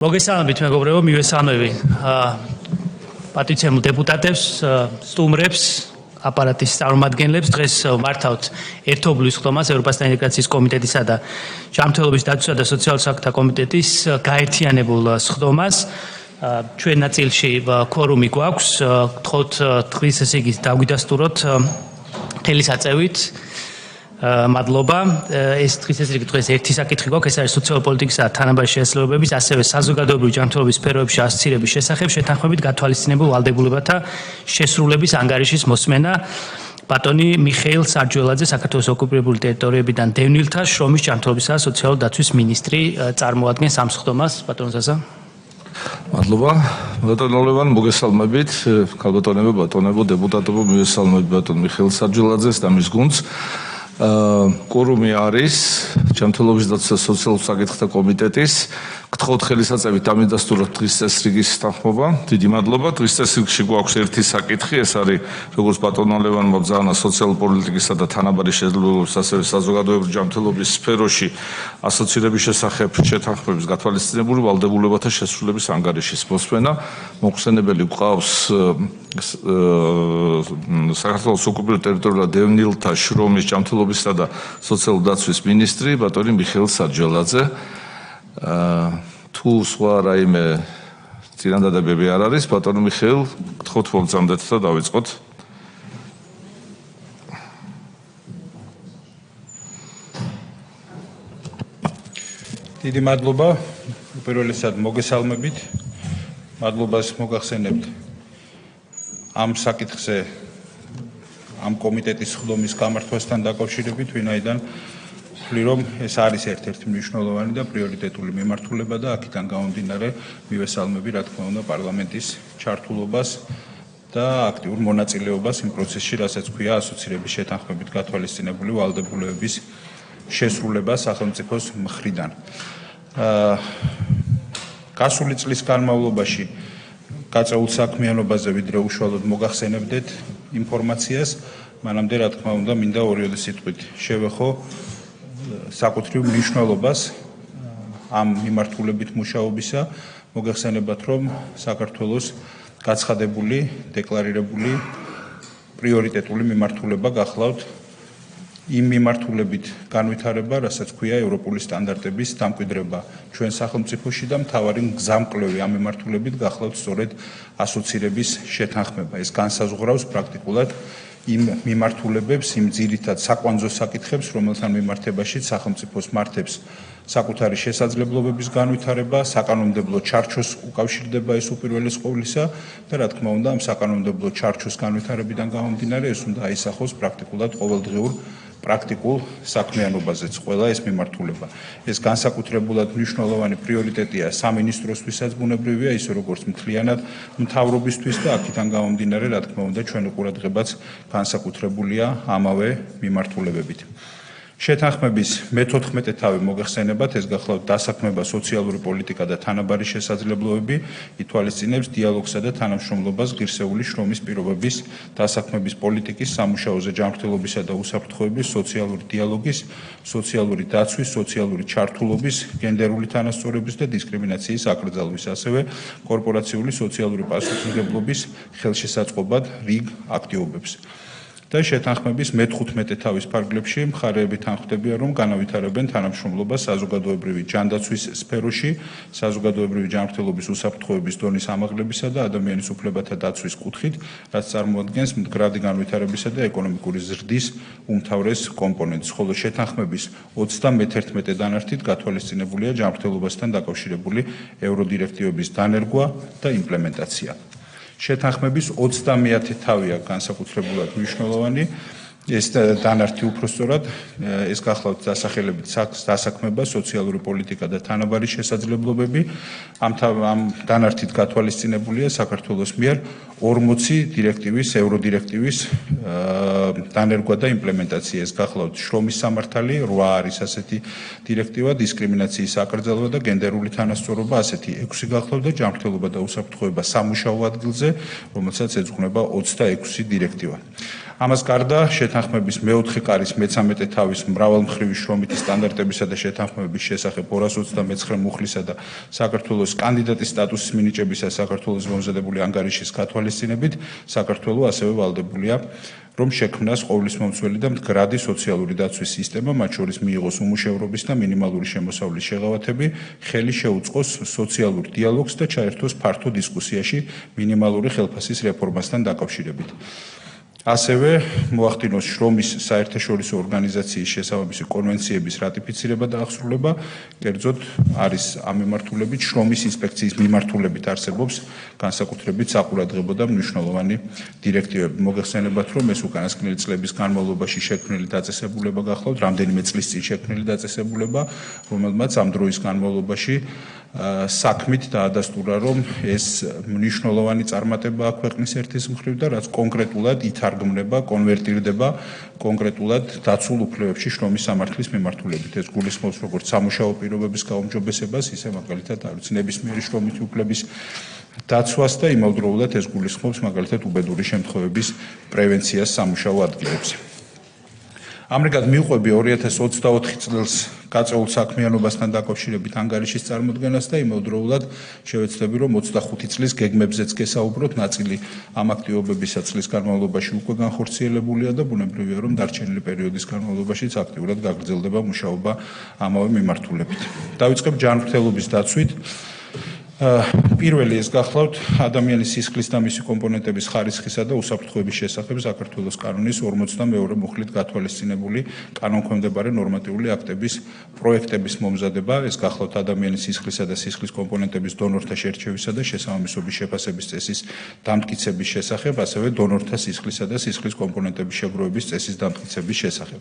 მოგესალმებით მეგობრებო, მივესალმები პატივცემულ დეპუტატებს, სტუმრებს, აპარატის წარმომადგენლებს. დღეს მართავთ ერთობლივ სხდომას ევროპასთან ინტეგრაციის კომიტეტისა და ჯანმრთელობის დაცვისა და სოციალურ საქმეთა კომიტეტის გაერთიანებულ სხდომას. ჩვენ ნაწილში ქორუმი გვაქვს, გთხოვთ დღის ესე იგი დაგვიდასტუროთ მთელი საწევით. მადლობა. ეს დღის ეს რიგი დღეს ერთი საკითხი გვაქვს, ეს არის სოციალური პოლიტიკისა და თანაბარი შესაძლებლობების, ასევე საზოგადოებრივი ჯანმრთელობის სფეროებში ასოცირების შესახებ შეთანხმებით გათვალისწინებულ ვალდებულებათა შესრულების ანგარიშის მოსმენა. ბატონი მიხეილ სარჯველაძე, საქართველოს ოკუპირებული ტერიტორიებიდან დევნილთა შრომის ჯანმრთელობისა და სოციალური დაცვის მინისტრი წარმოადგენს ამ სხდომას. ბატონ ზაზა. მადლობა. ბატონო ლევან, მოგესალმებით. ქალბატონებო, ბატონებო, დეპუტატებო, მივესალმებით ბატონ მიხეილ სარჯველაძეს და მის გუნდს. კურუმი არის ჯანმრთელობის დაცვის და სოციალურ საკითხთა კომიტეტის. გთხოვთ ხელისაწევით დამიდასტუროთ დღის წესრიგის თანხმობა. დიდი მადლობა. დღის წესრიგში გვაქვს ერთი საკითხი, ეს არის როგორც ბატონო ლევანმა ბრძანა სოციალურ პოლიტიკისა და თანაბარი შესაძლებლობების, ასევე საზოგადოებრივი ჯანმრთელობის სფეროში ასოცირების შესახებ შეთანხმების გათვალისწინებული ვალდებულებათა შესრულების ანგარიშის მოსმენა. მოხსენებელი გვყავს საქართველოს ოკუპირებული ტერიტორიებიდან დევნილთა შრომის ჯანმრთელობისა და სოციალურ დაცვის მინისტრი ბატონი მიხეილ სარჯველაძე. თუ სხვა რაიმე წინადადებები არ არის, ბატონო მიხეილ, გთხოვთ მომწამდეთ და დავიწყოთ. დიდი მადლობა. უპირველესად მოგესალმებით. მადლობას მოგახსენებთ ამ საკითხზე ამ კომიტეტის სხდომის გამართვასთან დაკავშირებით, ვინაიდან ვთვლი, რომ ეს არის ერთ-ერთი მნიშვნელოვანი და პრიორიტეტული მიმართულება და აქედან გამომდინარე მივესალმები, რა თქმა უნდა, პარლამენტის ჩართულობას და აქტიურ მონაწილეობას იმ პროცესში, რასაც ქვია ასოცირების შეთანხმებით გათვალისწინებული ვალდებულებების შესრულება სახელმწიფოს მხრიდან. გასული წლის განმავლობაში გაწეულ საქმიანობაზე ვიდრე უშუალოდ მოგახსენებდეთ ინფორმაციას, მანამდე რა თქმა უნდა მინდა ორივე სიტყვით შევეხო საკუთრივ მნიშვნელობას ამ მიმართულებით მუშაობისა. მოგეხსენებათ, რომ საქართველოს გაცხადებული, დეკლარირებული პრიორიტეტული მიმართულება გახლავთ იმ მიმართულებით განვითარება, რასაც ქვია ევროპული სტანდარტების დამკვიდრება ჩვენ სახელმწიფოში და მთავარი მგზამკვლევი ამ მიმართულებით გახლავთ სწორედ ასოცირების შეთანხმება. ეს განსაზღვრავს პრაქტიკულად იმ მიმართულებებს, იმ ძირითად საკვანძო საკითხებს, რომელთან მიმართებაშიც სახელმწიფოს მართებს საკუთარი შესაძლებლობების განვითარება, საკანონმდებლო ჩარჩოს უკავშირდება ეს უპირველეს ყოვლისა და რა თქმა უნდა ამ საკანონმდებლო ჩარჩოს განვითარებიდან გამომდინარე ეს უნდა აისახოს პრაქტიკულად ყოველდღიურ პრაქტიკულ საქმიანობაზეც ყველა ეს მიმართულება. ეს განსაკუთრებულად მნიშვნელოვანი პრიორიტეტია სამინისტროსთვისაც ბუნებრივია, ისე როგორც მთლიანად მთავრობისთვის და აქედან გამომდინარე, რა თქმა უნდა, ჩვენი ყურადღებაც განსაკუთრებულია ამავე მიმართულებებით. შეთანხმების მე-14 თავი მოგეხსენებათ, ეს გახლავთ დასაქმება სოციალური პოლიტიკა და თანაბარი შესაძლებლობები, ითვალისწინებს დიალოგსა და თანამშრომლობას ღირსეული შრომის პირობების, დასაქმების პოლიტიკის, სამუშაოზე ჯანმრთელობისა და უსაფრთხოების, სოციალური დიალოგის, სოციალური დაცვის, სოციალური ჩართულობის, გენდერული თანასწორობის და დისკრიმინაციის აკრძალვის, ასევე კორპორაციული სოციალური პასუხისმგებლობის ხელშესაწყობად რიგ აქტივობებს. და შეთანხმების მე-15 თავის ფარგლებში მხარეები თანხმდებიან, რომ განავითარებენ თანამშრომლობას საზოგადოებრივი ჯანდაცვის სფეროში, საზოგადოებრივი ჯანმრთელობის უსაფრთხოების დონის ამაღლებისა და ადამიანის უფლებათა დაცვის კუთხით, რაც წარმოადგენს მდგრადი განვითარებისა და ეკონომიკური ზრდის უმთავრეს კომპონენტს, ხოლო შეთანხმების 31 დანართით გათვალისწინებულია ჯანმრთელობასთან დაკავშირებული ევროდირექტივების დანერგვა და იმპლემენტაცია. შეთანხმების 30 თავია განსაკუთრებულად მნიშვნელოვანი. ეს დანართი უпростоრად ეს გახლავთ დასახელებით დასაქმება, სოციალური პოლიტიკა და თანაბარი შესაძლებლობები. ამ დანართით გათვალისწინებულია საქართველოს მიერ 40 დირექტივის, ევროდირექტივის დანერგვა და იმპლემენტაცია. ეს გახლავთ შრომის სამართალი, 8 არის ასეთი დირექტივა, დისკრიმინაციის აკრძალვა და გენდერული თანასწორობა ასეთი 6 გახლავთ და ჯანმრთელობა და უსაფრთხოება სამუშაო ადგილზე, რომელსაც ეძღვნება 26 დირექტივა. ამას გარდა შეთანხმების მეოთხე კარის მე-13 თავის მრავალმხრივი შრომითი სტანდარტებისა და შეთანხმების შესახებ 229 მუხლისა და საქართველოს კანდიდატის სტატუსის მინიჭებისა საქართველოს მომზადებული ანგარიშის გათვალისწინებით საქართველო ასევე ვალდებულია რომ შექმნას ყოვლისმომცველი და მდგრადი სოციალური დაცვის სისტემა, მათ შორის მიიღოს უმუშევრობის და მინიმალური შემოსავლის შეღავათები, ხელი შეუწყოს სოციალურ დიალოგს და ჩაერთოს ფართო დისკუსიაში მინიმალური ხელფასის რეფორმასთან დაკავშირებით. ასევე მოახდინოს შრომის საერთაშორისო ორგანიზაციის შესაბამისი კონვენციების რატიფიცირება და აღსრულება, კერძოდ არის ამ მიმართულებით შრომის ინსპექციის მიმართულებით არსებობს განსაკუთრებით საყურადღებო და მნიშვნელოვანი დირექტივები. მოგეხსენებათ, რომ ეს უკანასკნელი წლების განმავლობაში შექმნილი დაწესებულება გახლავთ, რამდენიმე წლის წინ შექმნილი დაწესებულება, რომელმაც ამ დროის განმავლობაში საქმით დაადასტურა, რომ ეს მნიშვნელოვანი წარმატებაა ქვეყნის ერთის მხრივ და რაც კონკრეტულად ითარგმნება, კონვერტირდება კონკრეტულად დაცულ უფლებებში შრომის სამართლის მიმართულებით. ეს გულისხმობს როგორც სამუშაო პირობების გაუმჯობესებას, ისე მაგალითად ნებისმიერი შრომითი უფლების დაცვას და იმავდროულად ეს გულისხმობს მაგალითად უბედური შემთხვევების პრევენციას სამუშაო ადგილებზე. ამრიგად მივყვები 2024 წელს გაწეულ საქმიანობასთან დაკავშირებით ანგარიშის წარმოდგენას და იმავდროულად შევეცდები, რომ 25 წლის გეგმებზეც გესაუბროთ, ნაწილი ამ აქტივობებისა წლის განმავლობაში უკვე განხორციელებულია და ბუნებრივია, რომ დარჩენილი პერიოდის განმავლობაშიც აქტიურად გაგრძელდება მუშაობა ამავე მიმართულებით. დავიწყებ ჯანმრთელობის დაცვით. პირველი ეს გახლავთ ადამიანის სისხლის და მისი კომპონენტების ხარისხისა და უსაფრთხოების შესახებ საქართველოს კანონის 42 მუხლით გათვალისწინებული კანონქვემდებარე ნორმატიული აქტების პროექტების მომზადება. ეს გახლავთ ადამიანის სისხლისა და სისხლის კომპონენტების დონორთა შერჩევისა და შესაბამისობის შეფასების წესის დამტკიცების შესახებ, ასევე დონორთა სისხლისა და სისხლის კომპონენტების შეგროვების წესის დამტკიცების შესახებ.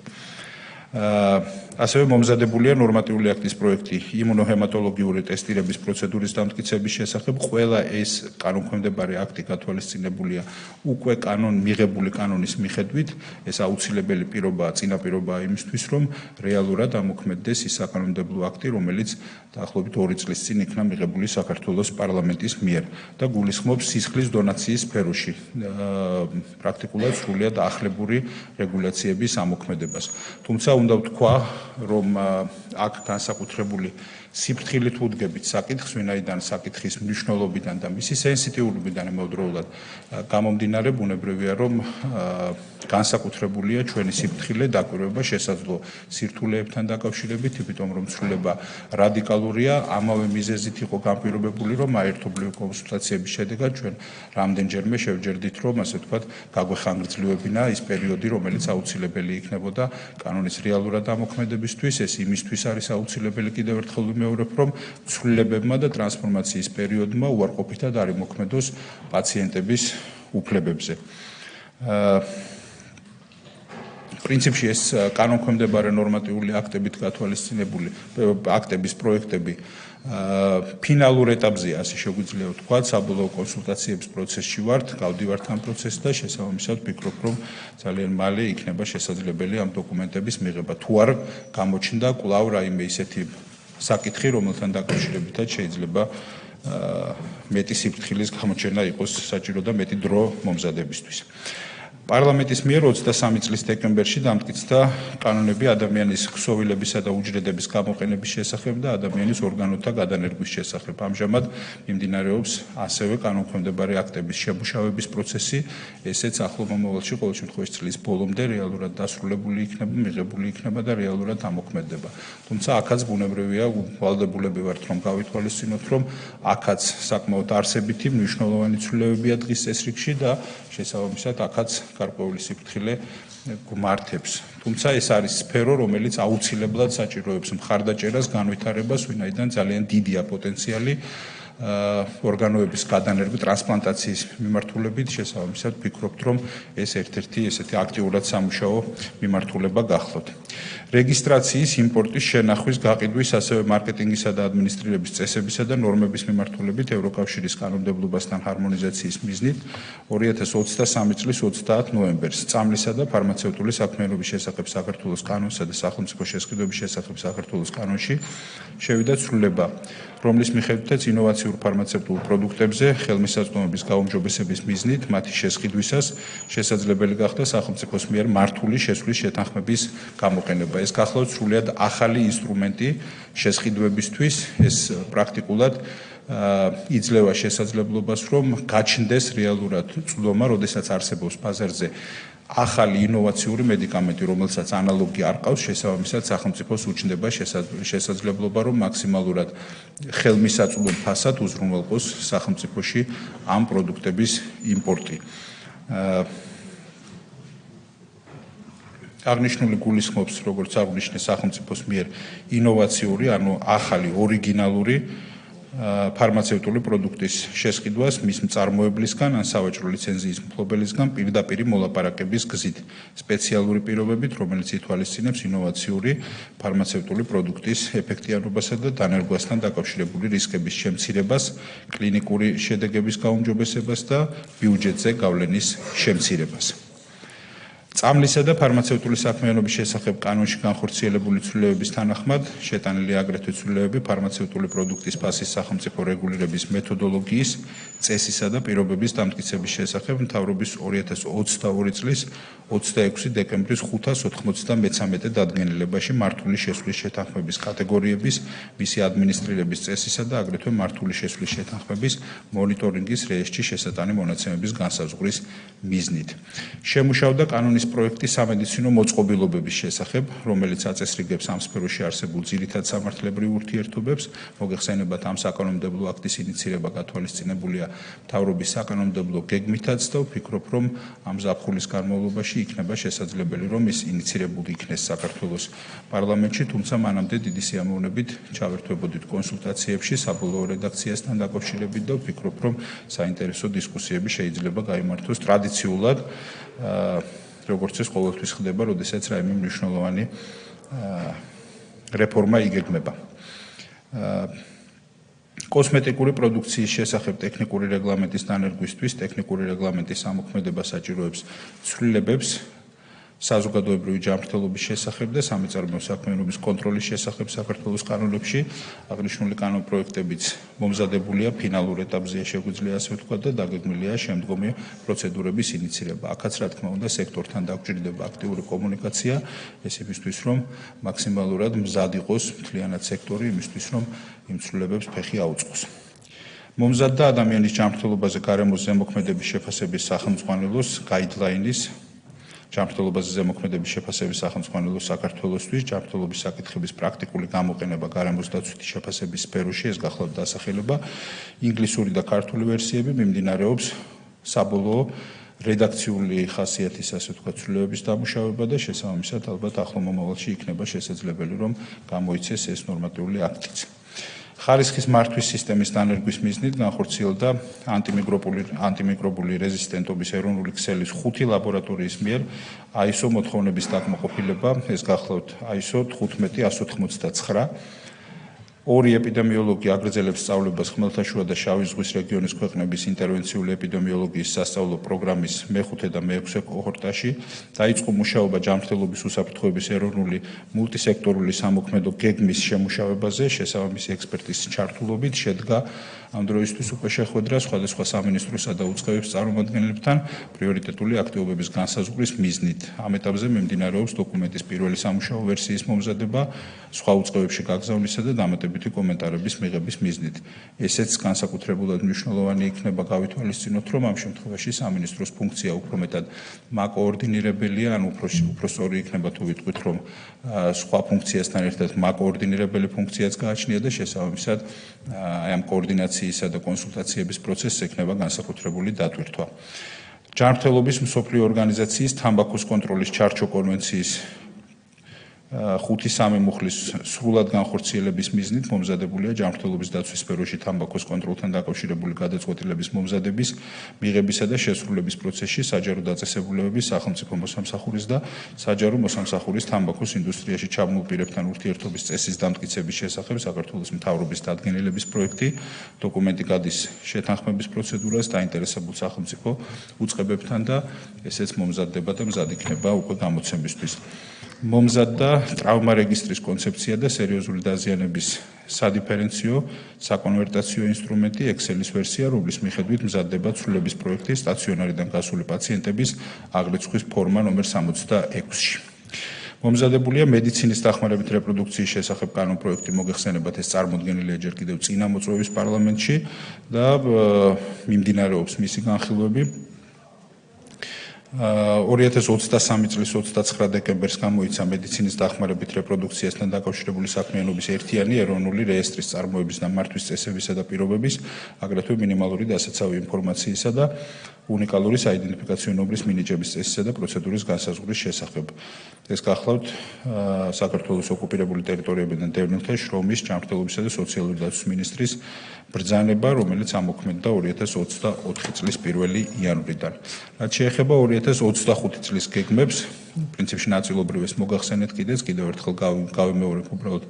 ასევე მომზადებულია ნორმატიული აქტის პროექტი იმუნოჰემატოლოგიური ტესტირების პროცედურის დამტკიცების შესახებ. ყველა ეს კანონქვემდებარე აქტი გათვალისწინებულია უკვე მიღებული კანონის მიხედვით. ეს აუცილებელი პირობაა, წინაპირობაა იმისთვის, რომ რეალურად ამოქმედდეს ის საკანონმდებლო აქტი, რომელიც დაახლოებით 2 წლის წინ იქნა მიღებული საქართველოს პარლამენტის მიერ და გულისხმობს სისხლის დონაციის სფეროში პრაქტიკულად სრულიად ახლებური რეგულაციების ამოქმედებას. თუმცა უნდა ვთქვა, რომ აქ განსაკუთრებული სიფრთხილით ვუდგებით საკითხს, ვინაიდან საკითხის მნიშვნელობიდან და მისი სენსიტიურობიდან იმავდროულად გამომდინარე, ბუნებრივია, რომ განსაკუთრებულია ჩვენი სიფრთხილე დაკვირვება შესაძლო სირთულეებთან დაკავშირებით, იმიტომ რომ ცვლილება რადიკალურია, ამავე მიზეზით იყო განპირობებული, რომ აერთობლივი კონსულტაციების შედეგად ჩვენ რამდენჯერმე შევჯერდით, რომ ასე ვთქვათ, გაგვეხანგრძლივებინა ის პერიოდი, რომელიც აუცილებელი იქნებოდა კანონის რეალურად ამოქმედებისთვის. ეს იმისთვის არის აუცილებელი კიდევ ერთხელ ვიმეორებ, რომ ცვლილებებმა და ტრანსფორმაციის პერიოდმა უარყოფითად არ იმოქმედოს პაციენტების უფლებებზე. პრინციპში ეს კანონქვემდებარე ნორმატიული აქტებით გათვალისწინებული აქტების პროექტები ფინალურ ეტაპზეა, ასე შეგვიძლია ვთქვათ, საბოლოო კონსულტაციების პროცესში ვართ, გავდივართ ამ პროცესს და შესაბამისად ვფიქრობ, რომ ძალიან მალე იქნება შესაძლებელი ამ დოკუმენტების მიღება. თუ არ გამოჩნდა კვლავ რაიმე ისეთი საკითხი, რომელთან დაკავშირებითაც შეიძლება მეტი სიფრთხილის გამოჩენა იყოს საჭირო და მეტი დრო მომზადებისთვის. პარლამენტის მიერ 23 წლის დეკემბერში დამტკიცდა კანონები ადამიანის ქსოვილებისა და უჯრედების გამოყენების შესახებ და ადამიანის ორგანოთა გადანერგვის შესახებ. ამჟამად მიმდინარეობს ასევე კანონქვემდებარე აქტების შემუშავების პროცესი, ესეც ახლო მომავალში ყოველ შემთხვევაში წლის ბოლომდე რეალურად დასრულებული იქნება, მიღებული იქნება და რეალურად ამოქმედდება. თუმცა აქაც ბუნებრივია, ვალდებულები ვართ, რომ გავითვალისწინოთ, რომ აქაც საკმაოდ არსებითი მნიშვნელოვანი ცვლილებებია დღის წესრიგში და შესაბამისად აქაც გარკვეული სიფრთხილე გვმართებს. თუმცა ეს არის სფერო, რომელიც აუცილებლად საჭიროებს მხარდაჭერას, განვითარებას, ვინაიდან ძალიან დიდია პოტენციალი ორგანოების გადანერგვა, ტრანსპლანტაციის მიმართულებით. შესაბამისად ვფიქრობთ, რომ ეს ერთ-ერთი ესეთი აქტიურად სამუშაო მიმართულება გახლავთ. რეგისტრაციის, იმპორტის, შენახვის, გაყიდვის, ასევე მარკეტინგისა და ადმინისტრირების წესებისა და ნორმების მიმართულებით ევროკავშირის კანონმდებლობასთან ჰარმონიზაციის მიზნით 2023 წლის 30 ნოემბერს წამლისა და ფარმაცევტული საქმიანობის შესახებ საქართველოს კანონსა და სახელმწიფო შესყიდვების შესახებ საქართველოს კანონში შევიდა ცვლილება რომლის მიხედვითაც ინოვაციურ ფარმაცევტულ პროდუქტებზე ხელმისაწვდომების გაუმჯობესების მიზნით მათი შესყიდვისას შესაძლებელი გახდა სახელმწიფოს მიერ მართული შესვლის შეთანხმების გამოყენება. ეს გახლავთ სრულიად ახალი ინსტრუმენტი შესყიდვებისთვის, ეს პრაქტიკულად იძლევა შესაძლებლობას, რომ გაჩნდეს რეალურად წვდომა, როდესაც არსებობს ბაზარზე ახალი ინოვაციური მედიკამენტი, რომელსაც ანალოგი არ ყავს, შესაბამისად სახელმწიფოს უჩნდება შესაძლებლობა, რომ მაქსიმალურად ხელმისაწვდომ ფასად უზრუნველყოს სახელმწიფოში ამ პროდუქტების იმპორტი. აღნიშნული გულისხმობს, როგორც აღნიშნე სახელმწიფოს მიერ ინოვაციური, ანუ ახალი ორიგინალური ფარმაცევტული პროდუქტის შესყიდვას მის მწარმოებლისგან ან სავაჭრო ლიცენზიის მფლობელისგან პირდაპირ მოლაპარაკების გზით, სპეციალური პირობებით, რომელიც ითვალისწინებს ინოვაციური ფარმაცევტული პროდუქტის ეფექტიანობასა და დანერგვასთან დაკავშირებული რისკების შემცირებას, კლინიკური შედეგების გაუმჯობესებას და ბიუჯეტზე გავლენის შემცირებას. წამლისა და ფარმაცევტული საქმიანობის შესახებ კანონში განხორციელებული ცვლილებების თანახმად შეტანილი აგრეთვე ცვლილებები ფარმაცევტული პროდუქტის ფასის სახელმწიფო რეგულირების მეთოდოლოგიის, წესისა და პირობების დამტკიცების შესახებ მთავრობის 2022 წლის 26 დეკემბრის 593 დადგენილებაში მართული შესვლის შეთანხმების კატეგორიების, მისი ადმინისტრირების წესისა და აგრეთვე მართული შესვლის შეთანხმების მონიტორინგის რეესტრში შესატანი მონაცემების განსაზღვრის მიზნით. შემუშავდა კანონის პროექტი სამედიცინო მოწყობილობების შესახებ, რომელიც აწესრიგებს ამ სფეროში არსებულ ძირითად სამართლებრივ ურთიერთობებს. მოგეხსენებათ, ამ საკანონმდებლო აქტის ინიცირება გათვალისწინებულია მთავრობის საკანონმდებლო გეგმითაც და ვფიქრობ, რომ ამ ზაფხულის განმავლობაში იქნება შესაძლებელი, რომ ის ინიცირებული იქნეს საქართველოს პარლამენტში, თუმცა მანამდე დიდი სიამოვნებით ჩავერთვებოდით კონსულტაციებში საბოლოო რედაქციასთან დაკავშირებით და ვფიქრობ, რომ საინტერესო დისკუსიები შეიძლება გაიმართოს ტრადიციულად, როგორც ეს ყოველთვის ხდება, როდესაც რაიმე მნიშვნელოვანი რეფორმა იგეგმება. კოსმეტიკური პროდუქციის შესახებ ტექნიკური რეგლამენტის დანერგვისთვის ტექნიკური რეგლამენტის ამოქმედება საჭიროებს ცვლილებებს საზოგადოებრივი ჯანმრთელობის შესახებ და სამეწარმეო საქმიანობის კონტროლის შესახებ საქართველოს კანონებში. აღნიშნული კანონ პროექტებიც მომზადებულია ფინალურ ეტაპზეა, შეგვიძლია ასე ვთქვათ და დაგეგმილია შემდგომი პროცედურების ინიცირება. აქაც რა თქმა უნდა სექტორთან დაგჭირდება აქტიური კომუნიკაცია, ეს იმისთვის, რომ მაქსიმალურად მზად იყოს მთლიანად სექტორი იმისთვის, რომ იმ ცვლილებებს ფეხი აუწყოს. მომზადდა ადამიანის ჯანმრთელობაზე გარემოს ზემოქმედების შეფასების სახელმძღვანელოს გაიდლაინის ჯანმრთელობაზე ზემოქმედების შეფასების სახელმძღვანელოს საქართველოსთვის ჯანმრთელობის საკითხების პრაქტიკული გამოყენება გარემოს დაცვითი შეფასების სფეროში, ეს გახლავთ დასახელება, ინგლისური და ქართული ვერსიები მიმდინარეობს საბოლოო რედაქციული ხასიათის, ასე ვთქვათ, ცვლილებების დამუშავება და შესაბამისად ალბათ ახლო მომავალში იქნება შესაძლებელი, რომ გამოიცეს ეს ნორმატიული აქტიც. ხარისხის მართვის სისტემის დანერგვის მიზნით განხორციელდა ანტიმიკრობული რეზისტენტობის ეროვნული ქსელის 5 ლაბორატორიის მიერ ISO მოთხოვნების დაკმაყოფილება, ეს გახლავთ ISO 15199. ორი ეპიდემიოლოგი აგრძელებს სწავლებას ხმელთაშუა და შავი ზღვის რეგიონის ქვეყნების ინტერვენციული ეპიდემიოლოგიის სასწავლო პროგრამის მე-5 და მე-6 კოჰორტაში. დაიწყო მუშაობა ჯანმრთელობის უსაფრთხოების ეროვნული მულტისექტორული სამოქმედო გეგმის შემუშავებაზე, შესაბამისი ექსპერტის ჩართულობით შედგა ამ დროისთვის უკვე შეხვედრა სხვადასხვა სამინისტროსა და უწყებების წარმომადგენლებთან პრიორიტეტული აქტივობების განსაზღვრის მიზნით. ამ ეტაპზე მიმდინარეობს დოკუმენტის პირველი სამუშაო ვერსიის მომზადება, სხვა უწყებებში გაგზავნისა და დამატებითი კომენტარების მიღების მიზნით. ესეც განსაკუთრებულად მნიშვნელოვანი იქნება გავითვალისწინოთ, რომ ამ შემთხვევაში სამინისტროს ფუნქცია უფრო მეტად მაკოორდინირებელია, ან უფრო სწორი იქნება თუ ვიტყვით, რომ სხვა ფუნქციასთან ერთად მაკოორდინირებელი ფუნქციაც გააჩნია და შესაბამისად ამ კოორდინაციისა და კონსულტაციების პროცესს ექნება განსაკუთრებული დატვირთვა. ჯანმრთელობის მსოფლიო ორგანიზაციის თამბაქოს კონტროლის ჩარჩო კონვენციის 5-3 მუხლის სრულად განხორციელების მიზნით მომზადებულია ჯანმრთელობის დაცვის სფეროში თამბაქოს კონტროლთან დაკავშირებული გადაწყვეტილების მომზადების, მიღებისა და შესრულების პროცესში საჯარო დაწესებულებების, სახელმწიფო მოსამსახურის და საჯარო მოსამსახურის თამბაქოს ინდუსტრიაში ჩაბმულ პირებთან ურთიერთობის წესის დამტკიცების შესახებ საქართველოს მთავრობის დადგენილების პროექტი, დოკუმენტი გადის შეთანხმების პროცედურას დაინტერესებულ სახელმწიფო უწყებებთან და ესეც მომზადდება და მზად იქნება უკვე გამოცემისთვის. მომზადდა ტრავმა რეგისტრის კონცეფცია და სერიოზული დაზიანების სადიფერენციო საკონვერტაციო ინსტრუმენტი Excel-ის ვერსია, რომლის მიხედვით მზადდება ცვლილების პროექტი სტაციონარიდან გასული პაციენტების აღრიცხვის ფორმა ნომერ 66-ში. მომზადებულია მედიცინის დახმარებით რეპროდუქციის შესახებ კანონპროექტი, მოგეხსენებათ ეს წარმოდგენილია ჯერ კიდევ წინა მოწვევის პარლამენტში და მიმდინარეობს მისი განხილვები. 2023 წლის 29 დეკემბერს გამოიცა მედიცინის დახმარებით რეპროდუქციასთან დაკავშირებული საქმიანობის ერთიანი ეროვნული რეესტრის წარმოების და მართვის წესებისა და პირობების, აგრეთვე მინიმალური დასაცავი ინფორმაციისა და უნიკალური საიდენტიფიკაციო ნომრის მინიჭების წესისა და პროცედურის განსაზღვრის შესახებ. ეს გახლავთ საქართველოს ოკუპირებული ტერიტორიებიდან დევნილთა შრომის, ჯანმრთელობისა და სოციალური დაცვის მინისტრის ბრძანება, რომელიც ამოქმედდა 2024 წლის 1 იანვრიდან. რაც შეეხება 2025 წლის გეგმებს, პრინციპში ნაწილობრივ ეს მოგახსენეთ კიდევ ერთხელ გავიმეორებ უბრალოდ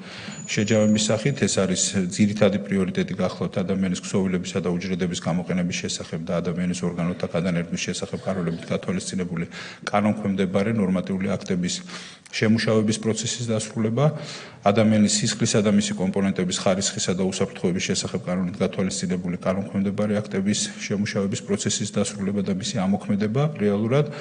შეჯამების სახით, ეს არის ძირითადი პრიორიტეტი გახლავთ ადამიანის ქსოვილებისა და უჯრედების გამოყენების შესახებ და ადამიანის ორგანოთა გადანერგვის შესახებ კანონებით გათვალისწინებული კანონქვემდებარე ნორმატიული აქტების შემუშავების პროცესის დასრულება, ადამიანის სისხლისა და მისი კომპონენტების ხარისხისა და უსაფრთხოების შესახებ კანონით გათვალისწინებული კანონქვემდებარე აქტების შემუშავების პროცესის დასრულება და მისი ამოქმედება რეალურად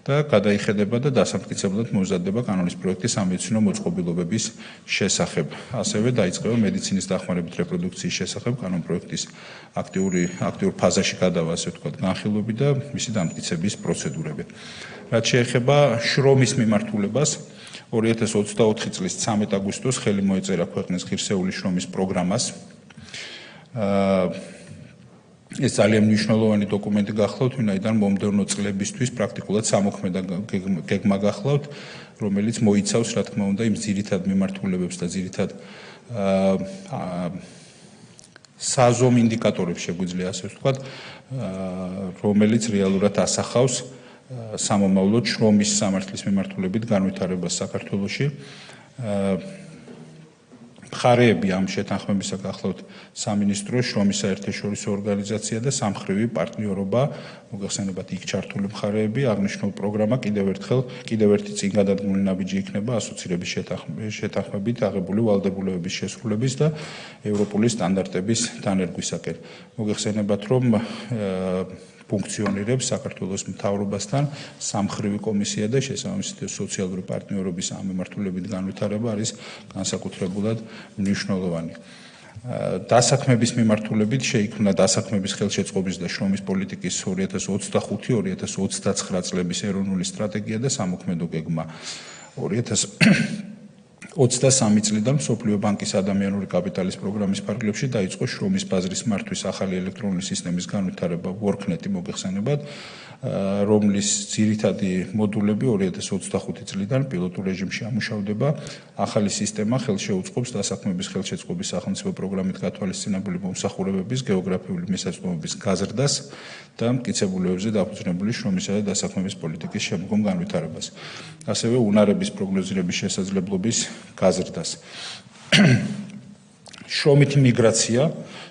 და გადაიხედება და დასამტკიცებლად მომზადდება კანონის პროექტი სამედიცინო მოწყობილობების შესახებ. ასევე დაიწყება მედიცინის დახმარებით რეპროდუქციის შესახებ კანონპროექტის აქტიურ ფაზაში გადავა, ასე ვთქვათ, განხილვები და მისი დამტკიცების პროცედურები. რაც შეეხება შრომის მიმართულებას, 2024 წლის 13 აგვისტოს ხელი მოეწერა ქვეყნის ღირსეული შრომის პროგრამას. ეს ძალიან მნიშვნელოვანი დოკუმენტი გახლავთ, ვინაიდან მომდევნო წლებისთვის პრაქტიკულად სამოქმედა გეგმა გახლავთ, რომელიც მოიცავს, რა თქმა უნდა, იმ ძირითად მიმართულებებს და ძირითად საზომ ინდიკატორებს შეგვიძლია ასე ვთქვათ, რომელიც რეალურად ასახავს სამომავლოდ შრომის სამართლის მიმართულებით განვითარებას საქართველოში. მხარეები ამ შეთანხმებისა გახლავთ სამინისტრო, შრომის საერთაშორისო ორგანიზაცია და სამხრივი პარტნიორობა, მოგახსენებათ იქ ჩართული მხარეები, აღნიშნულ პროგრამა კიდევ ერთი წინ გადადგმული ნაბიჯი იქნება ასოცირების შეთანხმებით აღებული ვალდებულებების შესრულების და ევროპული სტანდარტების დანერგვისაკენ. მოგახსენებათ, რომ ფუნქციონირებს საქართველოს მთავრობასთან სამხრივი კომისია და შესაბამისად სოციალური პარტნიორობის ამ მიმართულებით განვითარება არის განსაკუთრებულად მნიშვნელოვანი. დასაქმების მიმართულებით შეიქმნა დასაქმების ხელშეწყობის და შრომის პოლიტიკის 2025-2029 წლების ეროვნული სტრატეგია და სამოქმედო გეგმა. 2023 წლიდან მსოფლიო ბანკის ადამიანური კაპიტალის პროგრამის ფარგლებში დაიწყო შრომის ბაზრის მართვის ახალი ელექტრონული სისტემის განვითარება WorkNet-ი მოგეხსენებათ, რომლის ძირითადი მოდულები 2025 წლიდან პილოტურ რეჟიმში ამუშავდება. ახალი სისტემა ხელშეუწყობს დასაქმების ხელშეწყობის სახელმწიფო პროგრამით გათვალისწინებული მომსახურებების გეოგრაფიული მისაწვდომების გაზრდას და მტკიცებულებებზე დაფუძნებული შრომისა და დასაქმების პოლიტიკის შემდგომ განვითარებას. ასევე უნარების პროგნოზირების შესაძლებლობის გაზრდას.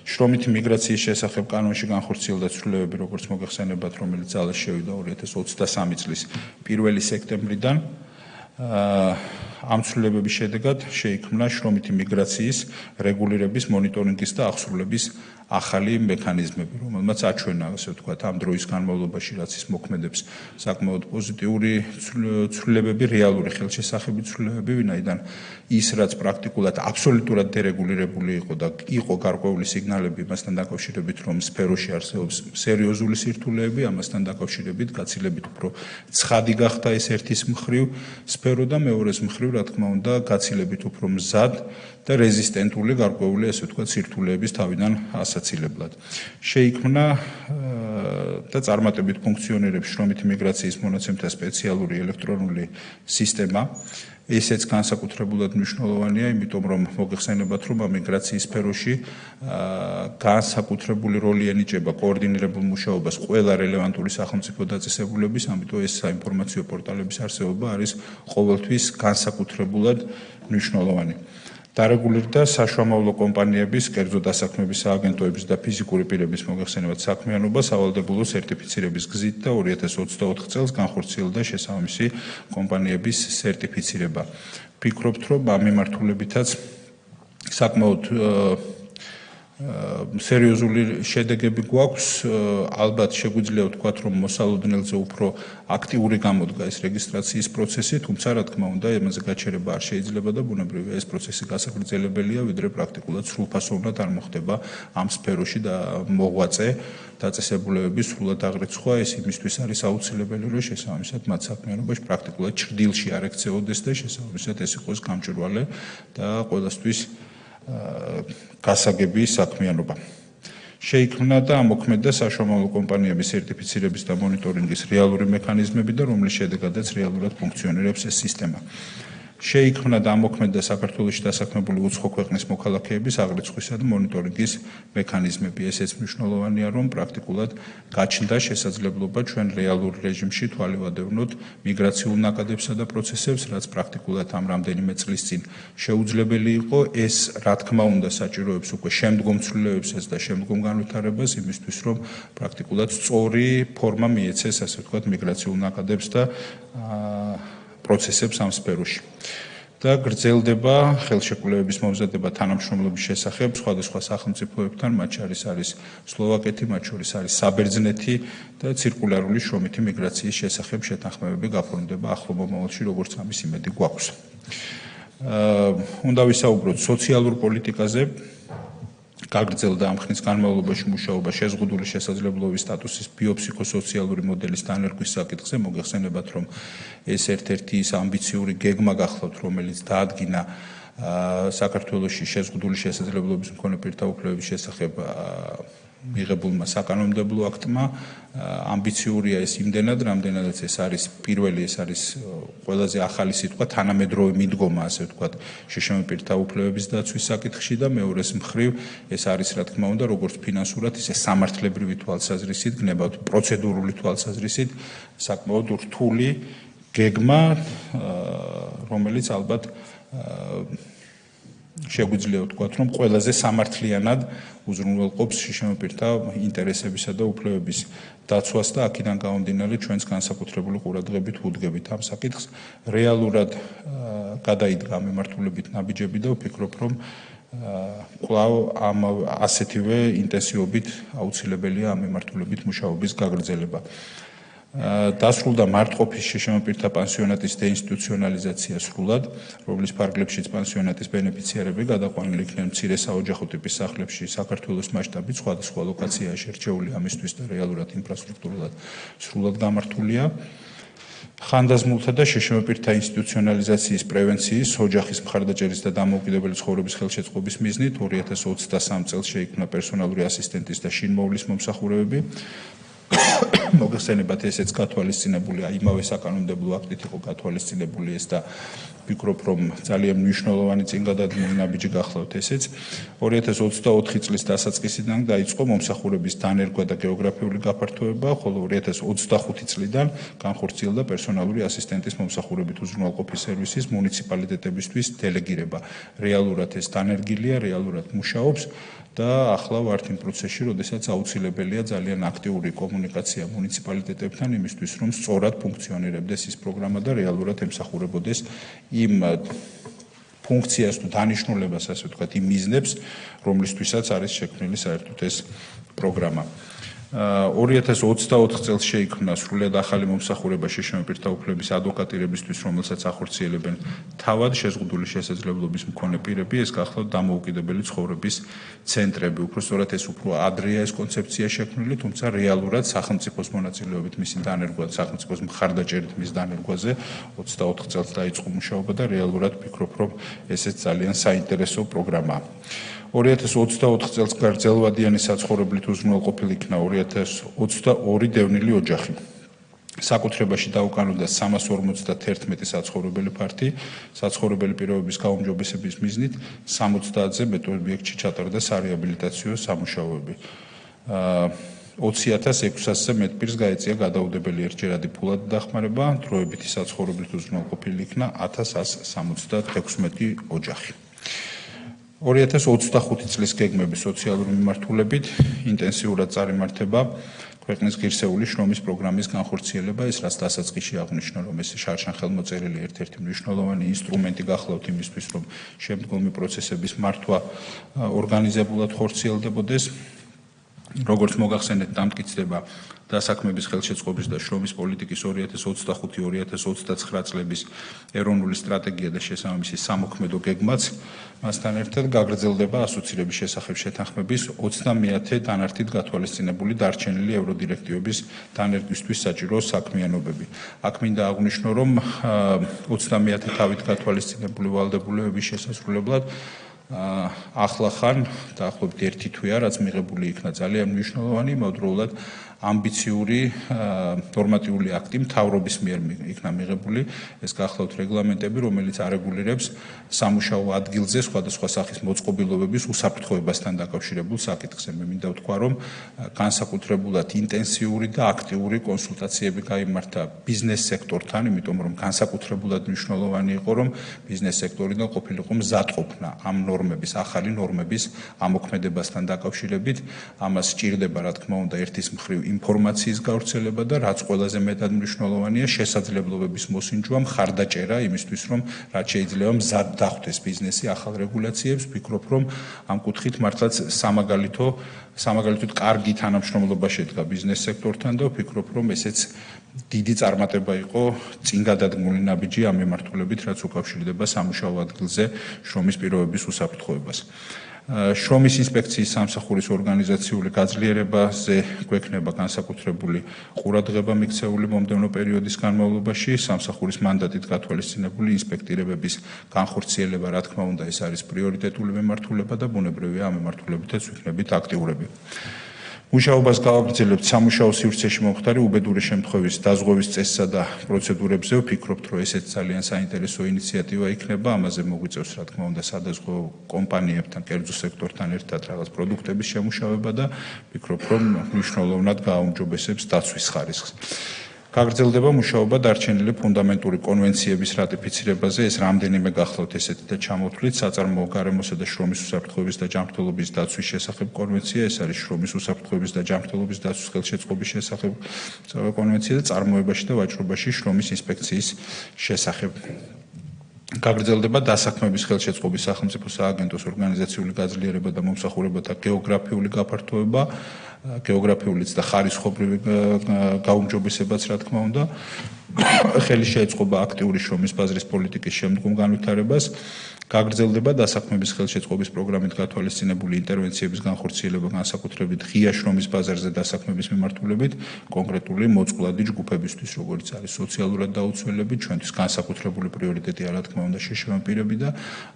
შრომითი მიგრაციის შესახებ კანონში განხორციელდა ცვლილებები, როგორც მოგეხსენებათ, რომელიც ძალაში შევიდა 2023 წლის 1 სექტემბრიდან. ამ ცვლილებების შედეგად შეიქმნა შრომითი მიგრაციის რეგულირების, მონიტორინგის და აღსრულების ახალი მექანიზმები, რომელმაც აჩვენა, ასე ვთქვათ, ამ დროის განმავლობაში, რაც ის მოქმედებს, საკმაოდ პოზიტიური ცვლილებები, რეალური ხელშესახები ცვლილებები, ვინაიდან ის, რაც პრაქტიკულად აბსოლუტურად დერეგულირებული იყო და იყო გარკვეული სიგნალები მასთან დაკავშირებით, რომ სფეროში არსებობს სერიოზული სირთულეები, ამასთან დაკავშირებით გაცილებით უფრო ცხადი გახდა ეს ერთის მხრივ სფერო და მეორეს მხრივ, რა თქმა უნდა, გაცილებით უფრო მზად და რეზისტენტული გარკვეული, ასე ვთქვათ, სირთულეების თავიდან ასაცილებლად. შეიქმნა და წარმატებით ფუნქციონირებს შრომითი მიგრაციის მონაცემთა სპეციალური ელექტრონული სისტემა. ესეც განსაკუთრებულად მნიშვნელოვანია, იმიტომ რომ მოგეხსენებათ, რომ ამ მიგრაციის სფეროში განსაკუთრებული როლი ენიჭება კოორდინირებულ მუშაობას ყველა რელევანტული სახელმწიფო დაწესებულების, ამიტომ ეს საინფორმაციო პორტალების არსებობა არის ყოველთვის განსაკუთრებულად მნიშვნელოვანი. დარეგულირდა საშუალო კომპანიების, კერძო დასაქმების სააგენტოების და ფიზიკური პირების მოგეხსენებათ საქმიანობა სავალდებულო სერტიფიცირების გზით და 2024 წელს განხორციელდა შესაბამისი კომპანიების სერტიფიცირება. ვფიქრობთ, რომ ამ მიმართულებითაც საკმაოდ სერიოზული შედეგები გვაქვს. ალბათ შეგვიძლია ვთქვათ, რომ მოსალოდნელზე უფრო აქტიური გამოდგა ეს რეგისტრაციის პროცესი, თუმცა რა თქმა უნდა, ამაზე გაჩერება არ შეიძლება და ბუნებრივია ეს პროცესი გასაგრძელებელია, ვიდრე პრაქტიკულად სრულფასოვნად არ მოხდება ამ სფეროში და მოღვაწე დაწესებულებების სრულად აღრიცხვა. ეს იმისთვის არის აუცილებელი, რომ შესაბამისად მათ საქმიანობაში პრაქტიკულად ჭრდილში არ ექცეოდეს და შესაბამისად ეს იყოს გამჭვირვალე და ყველასთვის გასაგები საქმიანობა. შეიქმნა და ამოქმედა საშუალო კომპანიების სერტიფიცირების და მონიტორინგის რეალური მექანიზმები და რომლის შედეგადაც რეალურად ფუნქციონირებს ეს სისტემა. შეიქმნა და ამოქმედა საქართველოში დასაქმებული უცხო ქვეყნის მოქალაქეების აღრიცხვისა და მონიტორინგის მექანიზმები. ესეც მნიშვნელოვანია, რომ პრაქტიკულად გაჩნდა შესაძლებლობა ჩვენ რეალურ რეჟიმში თვალივადევნოთ მიგრაციულ ნაკადებსა და პროცესებს, რაც პრაქტიკულად ამ რამდენიმე წლის წინ შეუძლებელი იყო. ეს რა თქმა უნდა საჭიროებს უკვე შემდგომ ცვლილებებსაც და შემდგომ განვითარებას იმისთვის, რომ პრაქტიკულად სწორი ფორმა მიეცეს, ასე ვთქვათ, მიგრაციულ ნაკადებს და პროცესებს ამ სფეროში. და გრძელდება ხელშეკრულების მომზადება თანამშრომლობის შესახებ სხვადასხვა სახელმწიფოებთან, მათ შორის არის სლოვაკეთი, მათ შორის არის საბერძნეთი და ცირკულარული შრომითი მიგრაციის შესახებ შეთანხმებები გაფორმდება ახლო მომავალში, როგორც ამის იმედი გვაქვს. უნდა ვისაუბროთ სოციალურ პოლიტიკაზე. გაგრძელდა ამ ხნის განმავლობაში მუშაობა შეზღუდული შესაძლებლობის სტატუსის ბიოფსიქოსოციალური მოდელის დანერგვის საკითხზე. მოგეხსენებათ, რომ ეს ერთ-ერთი ის ამბიციური გეგმა გახლავთ, რომელიც დაადგინა საქართველოში შეზღუდული შესაძლებლობის მქონე პირთა უფლებების შესახებ მიღებულმა საკანონმდებლო აქტმა. ამბიციურია ეს იმდენად, რამდენადაც ეს არის პირველი, ეს არის ყველაზე ახალი სიტყვა, თანამედროვე მიდგომა, ასე ვთქვათ, შშმ პირთა უფლებების დაცვის საკითხში და მეორეს მხრივ ეს არის, რა თქმა უნდა, როგორც ფინანსურად, ისე სამართლებრივი თვალსაზრისით, გნებავთ პროცედურული თვალსაზრისით, საკმაოდ რთული გეგმა, რომელიც ალბათ შეგვიძლია ვთქვათ, რომ ყველაზე სამართლიანად უზრუნველყოფს შშმ პირთა ინტერესებისა და უფლებების დაცვას და აქედან გამომდინარე ჩვენს განსაკუთრებული ყურადღებით ვუდგებით ამ საკითხს. რეალურად გადაიდგა მიმართულებით ნაბიჯები და ვფიქრობ, რომ კვლავ ამ ასეთივე ინტენსივობით აუცილებელია ამ მიმართულებით მუშაობის გაგრძელება. დასრულდა მარტყოფის შშმ პირთა პანსიონატის დეინსტიტუციონალიზაცია სრულად, რომლის ფარგლებშიც პანსიონატის ბენეფიციარები გადაყვანილი იქნენ მცირე საოჯახო ტიპის სახლებში საქართველოს მასშტაბით სხვადასხვა ლოკაციაში რჩეული ამისთვის და რეალურად ინფრასტრუქტურულად სრულად გამართულია. ხანდაზმულთა და შშმ პირთა ინსტიტუციონალიზაციის პრევენციის, ოჯახის მხარდაჭერის და დამოუკიდებელი ცხოვრების ხელშეწყობის მიზნით 2023 წელს შეიქმნა პერსონალური ასისტენტის და შინმოვლის მომსახურებები. მოგეხსენებათ, ესეც გათვალისწინებულია, იმავე საკანონმდებლო აქტით იყო გათვალისწინებული ეს და ვფიქრობ, რომ ძალიან მნიშვნელოვანი წინგადადგმული ნაბიჯი გახლავთ ესეც. 2024 წლის დასაწყისიდან დაიწყო მომსახურების დანერგვა და გეოგრაფიული გაფართოება, ხოლო 2025 წლიდან განხორციელდა პერსონალური ასისტენტის მომსახურებით უზრუნველყოფის სერვისის მუნიციპალიტეტებისთვის დელეგირება. რეალურად ეს დანერგილია, რეალურად მუშაობს და ახლა ვართ იმ პროცესში, როდესაც აუცილებელია ძალიან აქტიური კომუნიკაცია მუნიციპალიტეტებთან იმისთვის, რომ სწორად ფუნქციონირებდეს ის პროგრამა და რეალურად ემსახურებოდეს იმ ფუნქციას თუ დანიშნულებას, ასე ვთქვათ, იმ მიზნებს, რომლისთვისაც არის შექმნილი საერთოდ ეს პროგრამა. 2024 წელს შეიქმნა სრულად ახალი მომსახურება შშმ პირთა უფლებების ადვოკატირებისთვის, რომელსაც ახორციელებენ თავად შეზღუდული შესაძლებლობის მქონე პირები. ეს გახლავთ დამოუკიდებელი ცხოვრების ცენტრები. უпростоრად ეს უფრო ადრეა ეს კონცეფცია შექმნილი, თუმცა რეალურად სახელმწიფოს მონაწილეობით მისი დანერგვა, სახელმწიფოს მხარდაჭერით მის დანერგვაზე 24 წელს დაიწყო მუშაობა და რეალურად ვფიქრობ, რომ ესეც ძალიან საინტერესო პროგრამაა. 2024 წელს გრძელვადიანი საცხოვრებლით უზრუნველყოფილი იქნა 2022 დევნილი ოჯახი. საკუთრებაში დაუკანონდა 351 საცხოვრებელი ფართი, საცხოვრებელი პირობების გაუმჯობესების მიზნით 70-ზე მეტ ობიექტში ჩატარდა სარეაბილიტაციო სამუშაოები. 20,600-ზე მეტ პირს გაეწია გადაუდებელი ერთჯერადი ფულადი დახმარება, დროებითი საცხოვრებლით უზრუნველყოფილი იქნა 1176 ოჯახი. 2025 წლის გეგმების სოციალური მიმართულებით ინტენსიურად წარიმართება ქვეყნის ღირსეული შრომის პროგრამის განხორციელება, ეს რაც დასაწყისში აღნიშნო, რომ ეს შარშან-ხელმოწერილი ერთ-ერთი მნიშვნელოვანი ინსტრუმენტი გახლავთ იმისთვის, რომ შემდგომი პროცესების მართვა ორგანიზებულად ხორციელდებოდეს. როგორც მოგახსენეთ, დამტკიცდება დასაქმების ხელშეწყობის და შრომის პოლიტიკის 2025-2029 წლების ეროვნული სტრატეგია და შესაბამისი სამოქმედო გეგმაც. მასთან ერთად გაგრძელდება ასოცირების შესახებ შეთანხმების 29-ე დანართით გათვალისწინებული დარჩენილი ევროდირექტივების დანერგვისთვის საჭირო საქმიანობები. აქ მინდა აღვნიშნო, რომ 29-ე თავით გათვალისწინებული ვალდებულებების შესასრულებლად ახლახან დაახლოებით 1 თვეა, რაც მიღებული იქნა ძალიან მნიშვნელოვანი, იმავდროულად ამბიციური ნორმატიული აქტი მთავრობის მიერ იქნა მიღებული. ეს გახლავთ რეგლამენტები, რომელიც არეგულირებს სამუშაო ადგილზე სხვადასხვა სახის მოწყობილობების უსაფრთხოებასთან დაკავშირებულ საკითხს. მე მინდა ვთქვა, რომ განსაკუთრებულად ინტენსიური და აქტიური კონსულტაციები გაიმართა ბიზნეს სექტორთან, იმიტომ რომ განსაკუთრებულად მნიშვნელოვანი იყო, რომ ბიზნეს სექტორიდან ყოფილიყო მზადყოფნა ამ ნორმების, ახალი ნორმების ამოქმედებასთან დაკავშირებით. ამას სჭირდება, რა თქმა უნდა, ერთის მხრივ ინფორმაციის გავრცელება და რაც ყველაზე მეტად მნიშვნელოვანია, შესაძლებლობების მოსინჯვა, მხარდაჭერა იმისთვის, რომ რაც შეიძლება მზად დახვდეს ბიზნესი ახალ რეგულაციებს. ვფიქრობ, რომ ამ კუთხით მართლაც სამაგალითოდ კარგი თანამშრომლობა შედგა ბიზნეს სექტორთან და ვფიქრობ, რომ ესეც დიდი წარმატება იყო წინ გადადგმული ნაბიჯი ამ მიმართულებით, რაც უკავშირდება სამუშაო ადგილზე შრომის პირობების უსაფრთხოებას. შრომის ინსპექციის სამსახურის ორგანიზაციული გაძლიერებაზე გვექნება განსაკუთრებული ყურადღება მიქცეული მომდევნო პერიოდის განმავლობაში. სამსახურის მანდატით გათვალისწინებული ინსპექტირებების განხორციელება, რა თქმა უნდა, ეს არის პრიორიტეტული მიმართულება და ბუნებრივია ამ მიმართულებითაც ვიქნებით აქტიურები. მუშაობას გავაგრძელებთ სამუშაო სივრცეში მომხდარი უბედური შემთხვევის დაზღვევის წესსა და პროცედურებზე. ვფიქრობთ, რომ ესეც ძალიან საინტერესო ინიციატივა იქნება. ამაზე მოგვიწევს, რა თქმა უნდა, სადაზღვევო კომპანიებთან, კერძო სექტორთან ერთად რაღაც პროდუქტების შემუშავება და ვფიქრობ, რომ მნიშვნელოვნად გააუმჯობესებს დაცვის ხარისხს. გაგრძელდება მუშაობა დარჩენილი ფუნდამენტური კონვენციების რატიფიცირებაზე. ეს რამდენიმე გახლავთ ესეთი და ჩამოთვლით საწარმოო გარემოსა და შრომის უსაფრთხოების და ჯანმრთელობის დაცვის შესახებ კონვენცია. ეს არის შრომის უსაფრთხოების და ჯანმრთელობის დაცვის ხელშეწყობის შესახებ კონვენცია და წარმოებაში და ვაჭრობაში შრომის ინსპექციის შესახებ. გაგრძელდება დასაქმების ხელშეწყობის სახელმწიფო სააგენტოს ორგანიზაციული გაძლიერება და მომსახურებათა გეოგრაფიული გაფართოება, გეოგრაფიულიც და ხარისხობრივი გაუმჯობესებაც, რა თქმა უნდა. ხელი შეეწყობა აქტიური შრომის ბაზრის პოლიტიკის შემდგომ განვითარებას. გაგრძელდება დასაქმების ხელშეწყობის პროგრამით გათვალისწინებული ინტერვენციების განხორციელება, განსაკუთრებით ღია შრომის ბაზარზე დასაქმების მიმართულებით, კონკრეტული მოწყვლადი ჯგუფებისთვის, როგორც არის სოციალურად დაუცველები, ჩვენთვის განსაკუთრებული პრიორიტეტია, რა თქმა უნდა, შეშლილ პირები და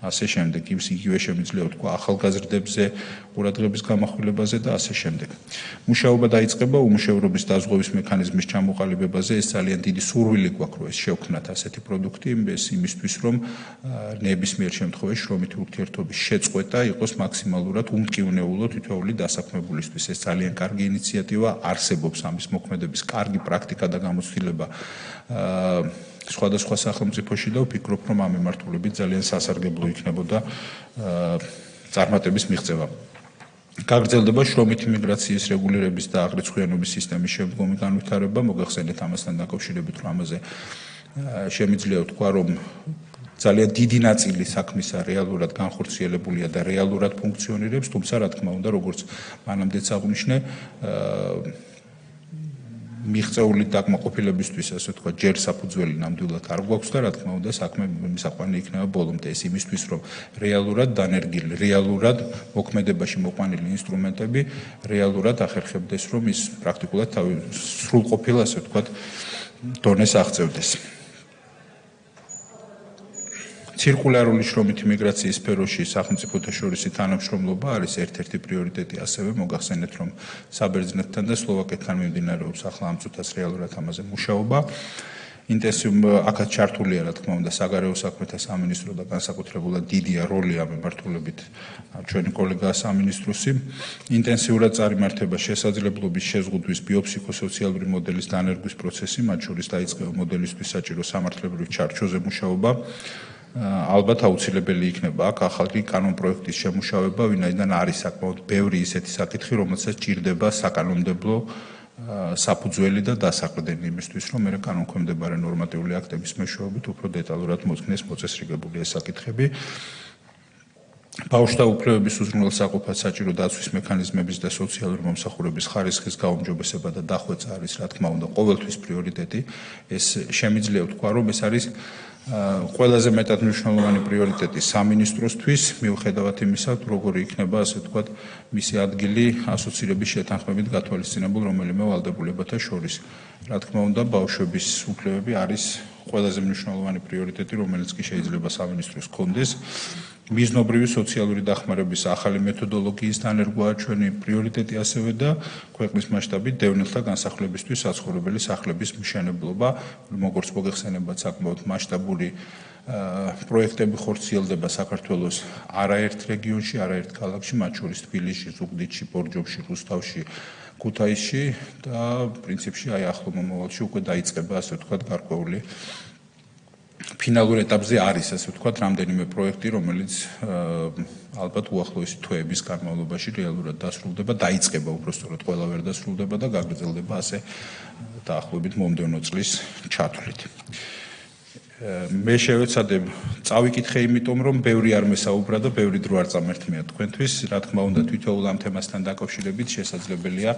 ასე შემდეგ. იგივე შემიძლია ვთქვა ახალგაზრდებზე, ყურადღების გამახვილებაზე და ასე შემდეგ. მუშაობა დაიწყება უმუშევრობის დაზღვევის მექანიზმის ჩამოყალიბებაზე. ეს ძალიან დიდი სურვილი გვაქვს, რომ ეს შევქმნათ ასეთი პროდუქტი, ეს იმისთვის, რომ ნებისმიერ შემთხვევაში შრომითი ურთიერთობის შეწყვეტა იყოს მაქსიმალურად უმტკივნეულო თითოეული დასაქმებულისთვის. ეს ძალიან კარგი ინიციატივა, არსებობს ამის მოქმედების კარგი პრაქტიკა და გამოცდილება სხვადასხვა სახელმწიფოში და ვფიქრობ, რომ ამ მიმართულებით ძალიან სასარგებლო იქნებოდა წარმატების მიღწევა. გაგრძელდება შრომითი მიგრაციის რეგულირების და აღრიცხვიანობის სისტემის შემდგომი განვითარება. მოგახსენეთ ამასთან დაკავშირებით, რომ ამაზე შემიძლია ვთქვა, რომ ძალიან დიდი ნაწილი საქმისა რეალურად განხორციელებულია და რეალურად ფუნქციონირებს, თუმცა რა თქმა უნდა, როგორც მანამდეც აღვნიშნე, მიღწეული დაკმაყოფილებისთვის, ასე ვთქვა, ჯერ საფუძველი ნამდვილად არ გვაქვს და რა თქმა უნდა, საქმე მისაყვანი იქნება ბოლომდე. ეს იმისთვის, რომ რეალურად დანერგილი, რეალურად მოქმედებაში მოყვანილი ინსტრუმენტები რეალურად ახერხებდეს, რომ ის პრაქტიკულად სრულყოფილ, ასე ვთქვა, დონეს აღწევდეს. ცირკულარული შრომითი მიგრაციის სფეროში სახელმწიფოთა შორისი თანამშრომლობა არის ერთ-ერთი პრიორიტეტი. ასევე მოგახსენეთ, რომ საბერძნეთთან და სლოვაკეთთან მიმდინარეობს ახლა ამ წუთას რეალურად ამაზე მუშაობა. აქაც ჩართულია, რა თქმა უნდა, საგარეო საქმეთა სამინისტრო და განსაკუთრებულად დიდია როლი ამ მიმართულებით ჩვენი კოლეგა სამინისტროსი. ინტენსიურად წარიმართება შესაძლებლობის შეზღუდვის ბიოფსიქოსოციალური მოდელის დანერგვის პროცესი, მათ შორის დაიწყება მოდელისთვის საჭირო სამართლებრივ ჩარჩოზე მუშაობა. ალბათ აუცილებელი იქნება აქ ახალი კანონპროექტის შემუშავება, ვინაიდან არის საკმაოდ ბევრი ისეთი საკითხი, რომელსაც ჭირდება საკანონმდებლო საფუძველი და დასაყრდენი იმისთვის, რომ მე კანონქვემდებარე ნორმატიული აქტების მეშვეობით უფრო დეტალურად მოხდეს მოწესრიგებული ეს საკითხები. ბავშვთა უფლებების უზრუნველსაყოფად საჭირო დაცვის მექანიზმების და სოციალური მომსახურების ხარისხის გაუმჯობესება და დახვეწა არის, რა თქმა უნდა, ყოველთვის პრიორიტეტი. ეს შემიძლია ვთქვა, რომ ეს არის ყველაზე მეტად მნიშვნელოვანი პრიორიტეტი სამინისტროსთვის, მიუხედავად იმისა, როგორი იქნება, ასე ვთქვათ, მისი ადგილი ასოცირების შეთანხმებით გათვალისწინებულ რომელიმე ვალდებულებათა შორის. რა თქმა უნდა, ბავშვების უფლებები არის ყველაზე მნიშვნელოვანი პრიორიტეტი, რომელიც კი შეიძლება სამინისტროს ჰქონდეს. მიზნობრივი სოციალური დახმარების ახალი მეთოდოლოგიის დანერგვაა ჩვენი პრიორიტეტი ასევე და ქვეყნის მასშტაბით დევნილთა განსახლებისთვის საცხოვრებელი სახლების მშენებლობა, როგორც მოგეხსენებათ, საკმაოდ მასშტაბური პროექტები ხორციელდება საქართველოს არაერთ რეგიონში, არაერთ ქალაქში, მათ შორის თბილისში, ზუგდიდში, ბორჯომში, რუსთავში, ქუთაისში და პრინციპში აი ახლო მომავალში უკვე დაიწყება, ასე ვთქვათ, გარკვეული ფინალურ ეტაპზე არის, ასე ვთქვათ, რამდენიმე პროექტი, რომელიც ალბათ უახლოესი თვეების განმავლობაში რეალურად დასრულდება, დაიწყება უბრალოდ ყველა ვერ დასრულდება და გაგრძელდება ასე დაახლოებით მომდევნო წლის ჩათვლით. მე შევეცადებ წავიკითხე, იმიტომ რომ ბევრი არ მესაუბრა და ბევრი დრო არ წამერთმია თქვენთვის, რა თქმა უნდა, თვითოულ ამ თემასთან დაკავშირებით შესაძლებელია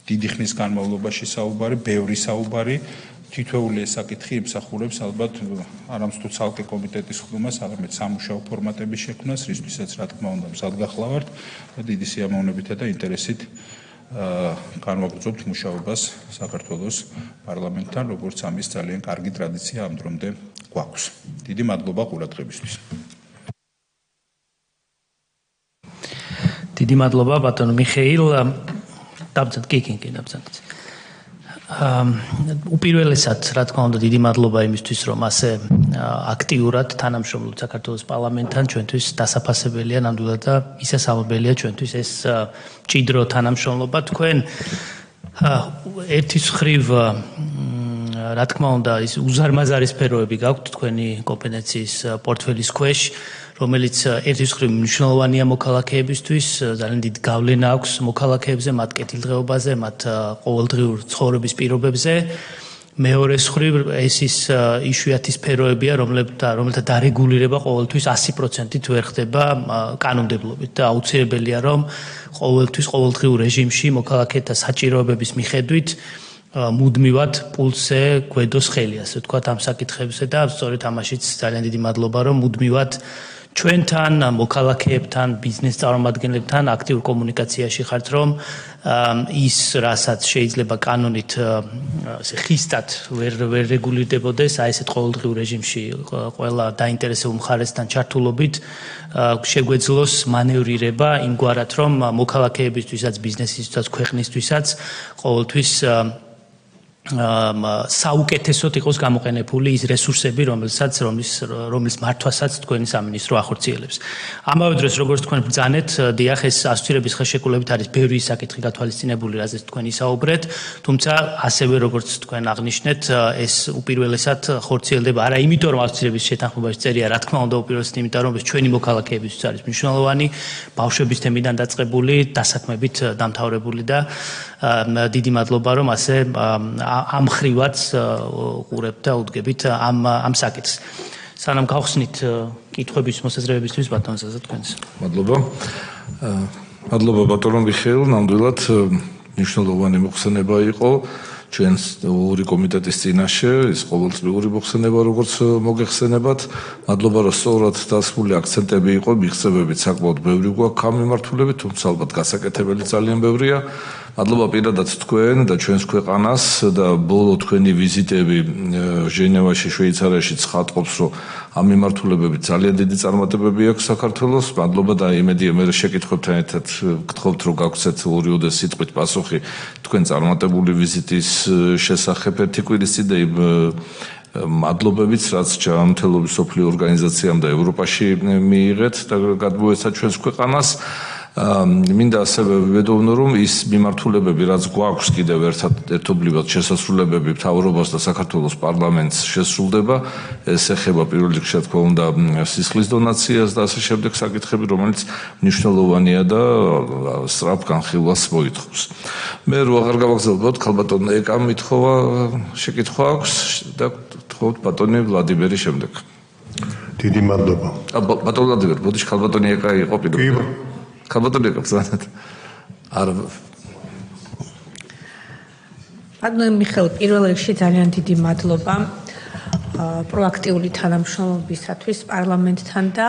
დიდი ხნის განმავლობაში საუბარი, ბევრი საუბარი. თითოეული ეს საკითხი იმსახურებს ალბათ არამსთუ ცალკე კომიტეტის ხდომას, არამედ სამუშაო ფორმატების შექმნას, რისთვისაც რა თქმა უნდა მზადგახლავართ და დიდი სიამოვნებითა და ინტერესით განვაგრძობთ მუშაობას საქართველოს პარლამენტთან, როგორც ამის ძალიან კარგი ტრადიცია ამ დრომდე გვაქვს. დიდი მადლობა ყურადღებისთვის. დიდი მადლობა ბატონ მიხეილ. დაბძანთ კიკინკი დაბძანთ. უპირველესად, რა თქმა უნდა, დიდი მადლობა იმისთვის, რომ ასე აქტიურად თანამშრომლობთ საქართველოს პარლამენტთან, ჩვენთვის დასაფასებელია ნამდვილად და მისასალმებელია ჩვენთვის ეს მჭიდრო თანამშრომლობა. თქვენ ერთის მხრივ რა თქმა უნდა, ის უზარმაზარი სფეროები გაქვთ თქვენი კომპეტენციის პორტფელის ქვეშ, რომელიც ერთის მხრივ მნიშვნელოვანია მოქალაქეებისთვის, ძალიან დიდი გავლენა აქვს მოქალაქეებზე, მათ კეთილდღეობაზე, მათ ყოველდღიურ ცხოვრების პირობებზე. მეორეს მხრივ ეს ის იშვიათი სფეროებია, რომელთა დარეგულირება ყოველთვის 100%-ით ვერ ხდება კანონმდებლობით და აუცილებელია, რომ ყოველთვის ყოველდღიურ რეჟიმში მოქალაქეთა საჭიროებების მიხედვით მუდმივად პულსზე გვედოს ხელი, ასე ვთქვათ, ამ საკითხებზე და სწორედ ამაშიც ძალიან დიდი მადლობა, რომ მუდმივად ჩვენთან, მოქალაქეებთან, ბიზნეს წარმომადგენლებთან აქტიურ კომუნიკაციაში ხართ, რომ ის, რასაც შეიძლება კანონით ასე ხისტად ვერ რეგულირდებოდეს, აი ესეთ ყოველდღიურ რეჟიმში ყველა დაინტერესებულ მხარესთან ჩართულობით შეგვეძლოს მანევრირება იმგვარად, რომ მოქალაქეებისთვისაც, ბიზნესისთვისაც, ქვეყნისთვისაც ყოველთვის საუკეთესოდ იყოს გამოყენებული ის რესურსები, რომლის მართვასაც თქვენი სამინისტრო ახორციელებს. ამავე დროს, როგორც თქვენ ბრძანეთ, დიახ, ეს ასოცირების ხელშეკრულებით არის ბევრი საკითხი გათვალისწინებული, რაზეც თქვენ ისაუბრეთ, თუმცა ასევე როგორც თქვენ აღნიშნეთ, ეს უპირველესად ხორციელდება არა იმიტომ, რომ ასოცირების შეთანხმებაში წერია, რა თქმა უნდა, უპირველესად იმიტომ, რომ ეს ჩვენი მოქალაქეებისთვის არის მნიშვნელოვანი, ბავშვების თემიდან დაწყებული, დასაქმებით დამთავრებული და დიდი მადლობა, რომ ასე ამ ხრივაც ყურებთ და უდგებით ამ საკითხს. სანამ გავხსნით კითხვების მოსაზრებებისთვის ბატონ ზაზა თქვენს. მადლობა. მადლობა ბატონ მიხეილ, ნამდვილად მნიშვნელოვანი მოხსენება იყო ჩვენს ორი კომიტეტის წინაშე, ის ყოველწლიური მოხსენება, როგორც მოგეხსენებათ. მადლობა, რომ სწორად დასმული აქცენტები იყო, მიღწევებით საკმაოდ ბევრი გვაქვს ამ მიმართულებით, თუმცა ალბათ გასაკეთებელი ძალიან ბევრია. მადლობა პირადად თქვენ და ჩვენს ქვეყანას და ბოლო თქვენი ვიზიტები ჟენევაში, შვეიცარიაში ცხადყოფს, რომ ამ მიმართულებებით ძალიან დიდი წარმატებები აქვს საქართველოს. მადლობა და იმედია მე შეკითხვებთან ერთად გთხოვთ, რომ გაგვცეთ ორი-ოდე სიტყვით პასუხი თქვენ წარმატებული ვიზიტის შესახებ ერთი კვირის წინ და იმ მადლობებით, რაც ჯანმრთელობის სოფლიო ორგანიზაციამ და ევროპაში მიიღეთ და გადმოეცა ჩვენს ქვეყანას. მინდა ასევე ვიდევნო რომ ის მიმართულებები რაც გვაქვს კიდევ ერთობლივად შესასრულებები მთავრობას და საქართველოს პარლამენტს შესრულდება ეს ეხება პირველ რიგში თქო უნდა სისხლის დონაციას და ასე შემდეგ საკითხები რომელიც მნიშვნელოვანია და სწრაფ განხილვას მოითხოვს მე რო აღარ გავაგზავნოთ ქალბატონ ეკამ მithova შეკითხვა აქვს და თხოვთ ბატონი ვლადიმერი შემდეგ დიდი მადლობა ბატონ ვლადიმერ ბოდიში ქალბატონი ეკა იყო პირველ ქალბატონი ეკა ბრძანეთ არა ბატონ მიხეილ პირველ რიგში ძალიან დიდი მადლობა პროაქტიული თანამშრომლობისათვის პარლამენტთან და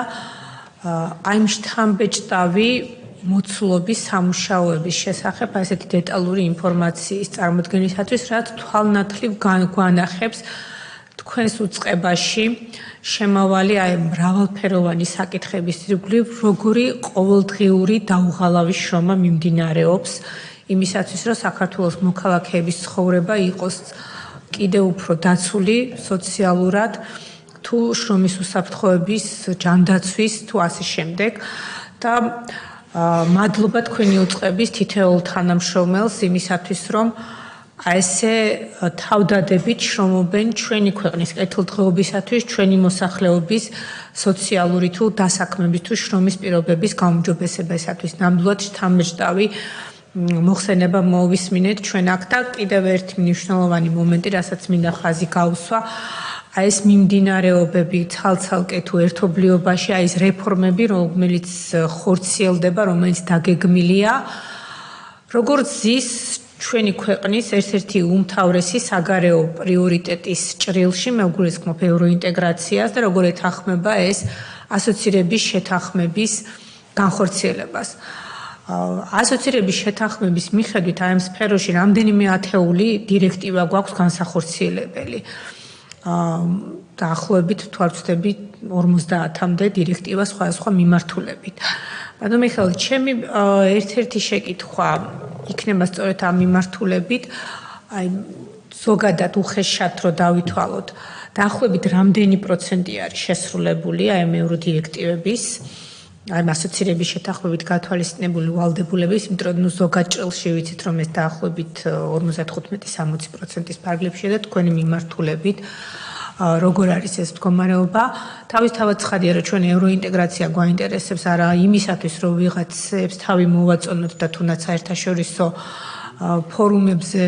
აი ამ შთამბეჭდავი მოცულობის სამუშაოების შესახებ ასეთი დეტალური ინფორმაციის წარმოდგენისათვის რაც თვალნათლივ გვანახებს თქვენს უწყებაში შემავალი აი მრავალფეროვანი საკითხების ირგვლივ როგორი ყოველდღიური დაუღალავი შრომა მიმდინარეობს იმისათვის რომ საქართველოს მოქალაქეების ცხოვრება იყოს კიდევ უფრო დაცული სოციალურად თუ შრომის უსაფრთხოების ჯანდაცვის თუ ასე შემდეგ და მადლობა თქვენი უწყების თითოეულ თანამშრომელს იმისათვის რომ აი ესე თავდადებით შრომობენ ჩვენი ქვეყნის კეთილდღეობისათვის ჩვენი მოსახლეობის სოციალური თუ დასაქმების თუ შრომის პირობების გაუმჯობესებისათვის ნამდვილად შთამბეჭდავი მოხსენება მოვისმინეთ ჩვენ აქ და კიდევ ერთი მნიშვნელოვანი მომენტი რასაც მინდა ხაზი გაუსვა აი ეს მიმდინარეობები ცალ-ცალკე თუ ერთობლიობაში აი ეს რეფორმები რომელიც ხორციელდება რომელიც დაგეგმილია როგორც ზის ჩვენი ქვეყნის ერთ-ერთი უმთავრესი საგარეო პრიორიტეტის ჭრილში მეგულისხმობ ევროინტეგრაციას და როგორ ეთანხმება ეს ასოცირების შეთანხმების განხორციელებას. ასოცირების შეთანხმების მიხედვით აი ამ სფეროში რამდენიმე ათეული დირექტივა გვაქვს განსახორციელებელი. დაახლოებით თუ არ ვცდები 50-მდე დირექტივა სხვადასხვა მიმართულებით. ბატონ მიხეილ, ჩემი ერთ-ერთი შეკითხვა იქნება სწორედ ამ მიმართულებით, აი ზოგადად უხეშად რო დავითვალოთ, დაახლოებით რამდენი პროცენტი არის შესრულებული აი ამ ევროდირექტივების, აი ასოცირების შეთანხმებით გათვალისწინებული ვალდებულების, იმიტომ რომ ზოგად ჭრილში ვიცით რომ ეს დაახლოებით 55-60%-ის ფარგლებშია და თქვენი მიმართულებით როგორ არის ეს მდგომარეობა თავისთავად ცხადია რომ ჩვენ ევროინტეგრაცია გვაინტერესებს არა იმისათვის რომ ვიღაცებს თავი მოვაწონოთ და თუნდაც საერთაშორისო ფორუმებზე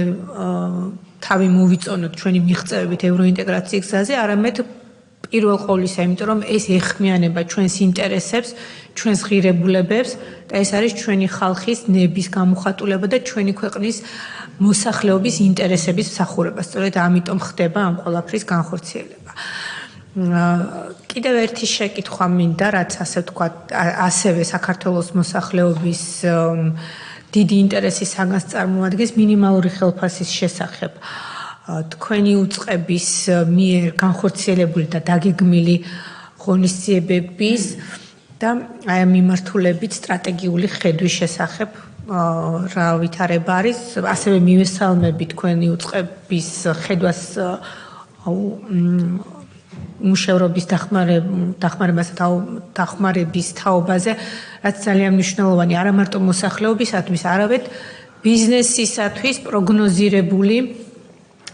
თავი მოვიწონოთ ჩვენი მიღწევებით ევროინტეგრაციის გზაზე არამედ პირველ ყოვლისა იმიტომ რომ ეს ეხმიანება ჩვენს ინტერესებს ჩვენს ღირებულებებს და ეს არის ჩვენი ხალხის ნების გამოხატულება და ჩვენი ქვეყნის მოსახლეობის ინტერესების მსახურება. სწორედ ამიტომ ხდება ამ ყველაფრის განხორციელება. კიდევ ერთი შეკითხვა მინდა, რაც ასე ვთქვათ, ასევე საქართველოს მოსახლეობის დიდი ინტერესის საგანს წარმოადგენს მინიმალური ხელფასის შესახებ. თქვენი უწყების მიერ განხორციელებული და დაგეგმილი ღონისძიებების და აი ამ მიმართულებით სტრატეგიული ხედვის შესახებ რა ვითარება არის, ასევე მივესალმები თქვენი უწყების ხედვას მუშავრობის დახმარების თაობაზე, რაც ძალიან მნიშვნელოვანი არა მარტო მოსახლეობისათვის, არამედ ბიზნესისათვის პროგნოზირებული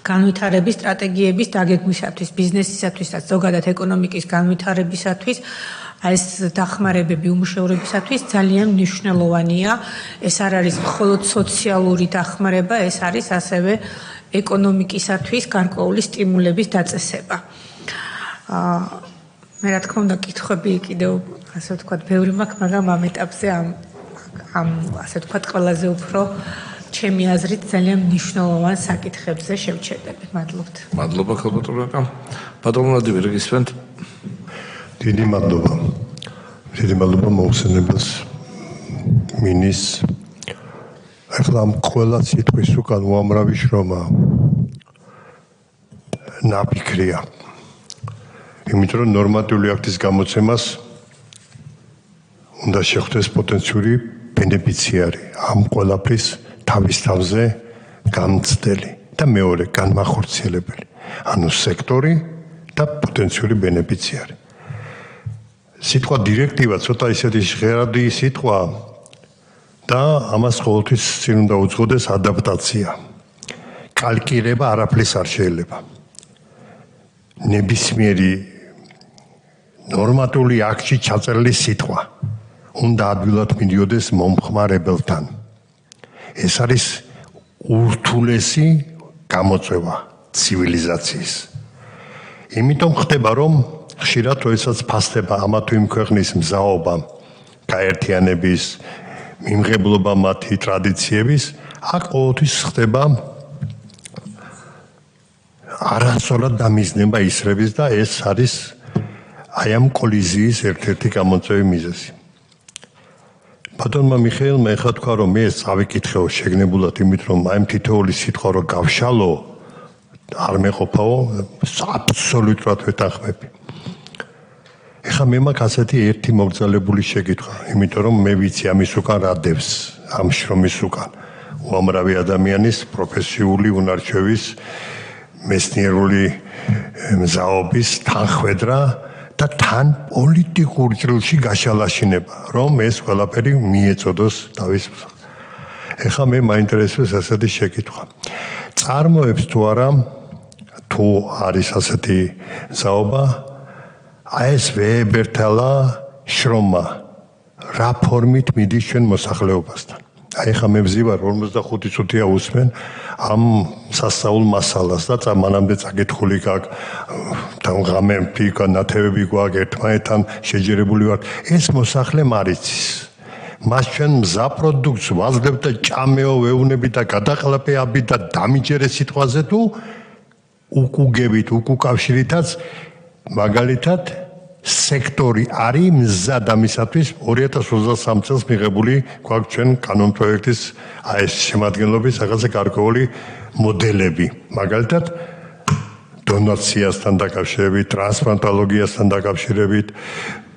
განვითარების სტრატეგიების დაგეგმვისათვის, ბიზნესისათვის და ზოგადად ეკონომიკის განვითარებისათვის ეს დახმარებები უმუშევრობისათვის ძალიან მნიშვნელოვანია. ეს არ არის მხოლოდ სოციალური დახმარება, ეს არის ასევე ეკონომიკისათვის გარკვეული სტიმულების დაწესება. მე რა თქმა უნდა კითხვები კიდევ ასე ვთქვათ, ბევრი მაქვს, მაგრამ ამ ეტაპზე ამ ასე ვთქვათ, ყველაზე უფრო ჩემი აზრით ძალიან მნიშვნელოვან საკითხებზე შევჩერდები. მადლობთ. მადლობა ქალბატონებო. ბატონ ვლადიმერ გისმენთ? დიდი მადლობა. დიდი მადლობა მოხსენებას მინის. ახლა ამ ყველა სიტყვის უკან უამრავი შრომა ნაფიქრია. იმიტომ რომ ნორმატიული აქტის გამოცემას უნდა შეხვდეს პოტენციური ბენეფიციარი ამ ყველაფრის თავის თავზე გამცდელი და მეორე განმახორციელებელი. ანუ სექტორი და პოტენციური ბენეფიციარი. სიტყვა დირექტივა ცოტა ისეთი ჟღერადი სიტყვა, და ამას ყოველთვის წინ უნდა უძღოდეს ადაპტაცია. კალკირება არაფრის არ შეიძლება. ნებისმიერი ნორმატიული აქტში ჩაწერილი სიტყვა უნდა ადვილად მიდიოდეს მომხმარებელთან. ეს არის ურთულესი გამოწვევა ცივილიზაციის. იმიტომ ხდება, რომ ხშირად როდესაც ფასდება ამა თუ იმ ქვეყნის მზაობა, გაერთიანების, მიმღებლობა მათი ტრადიციების, აქ ყოველთვის ხდება არასწორად დამიზნება ისრების და ეს არის აი ამ კოლიზიის ერთ-ერთი გამოწვევი მიზეზი. ბატონმა მიხეილმა ეხლა თქვა, რომ მე წავიკითხეო შეგნებულად იმით, რომ აი ამ თითოეული სიტყვა რო გავშალო, არ მეყოფაო, აბსოლუტურად ვეთანხმები. ეხლა მე მაქვს ასეთი ერთი მოგზალებული შეკითხვა, იმიტომ რომ მე ვიცი ამის უკან რა დევს, ამ შრომის უკან. უამრავი ადამიანის პროფესიული უნარჩვევის მეცნიერული მზაობის თანხwebdriver და თან პოლიტიკურ ჭრილში გაშალაშინება, რომ ეს ყველაფერი მიეწოდოს თავის. ეხლა მე მაინტერესებს ასეთი შეკითხვა. წარმოებს თუ არა თუ არის ასეთი მზაობა, აი ეს ვეებერთალა შრომა რა ფორმით მიდის ჩვენ მოსახლეობასთან. აი ხა მე ვზივარ 45 წუთია უსმენ ამ სასწაულ მასალას და მანამდე წაკითხული გაქვს თამღამები განათებები გვაქვს ერთმანეთთან შეჯერებული ვართ. ეს მოსახლე მარიცის. მას ჩვენ მზა პროდუქტს ვაძლევთ და ჭამეო ვეუბნები და გადაყლაპეები და დამიჯერე სიტყვაზე თუ უკუგებით, უკუკავშირითაც მაგალითად სექტორი არის მზა დამისათვის 2023 წელს მიღებული გვაქვს ჩვენ კანონპროექტის ეს შემადგენლობის რაღაცა გარკვეული მოდელები. მაგალითად დონაციასთან დაკავშირებით, ტრანსპლანტოლოგიასთან დაკავშირებით,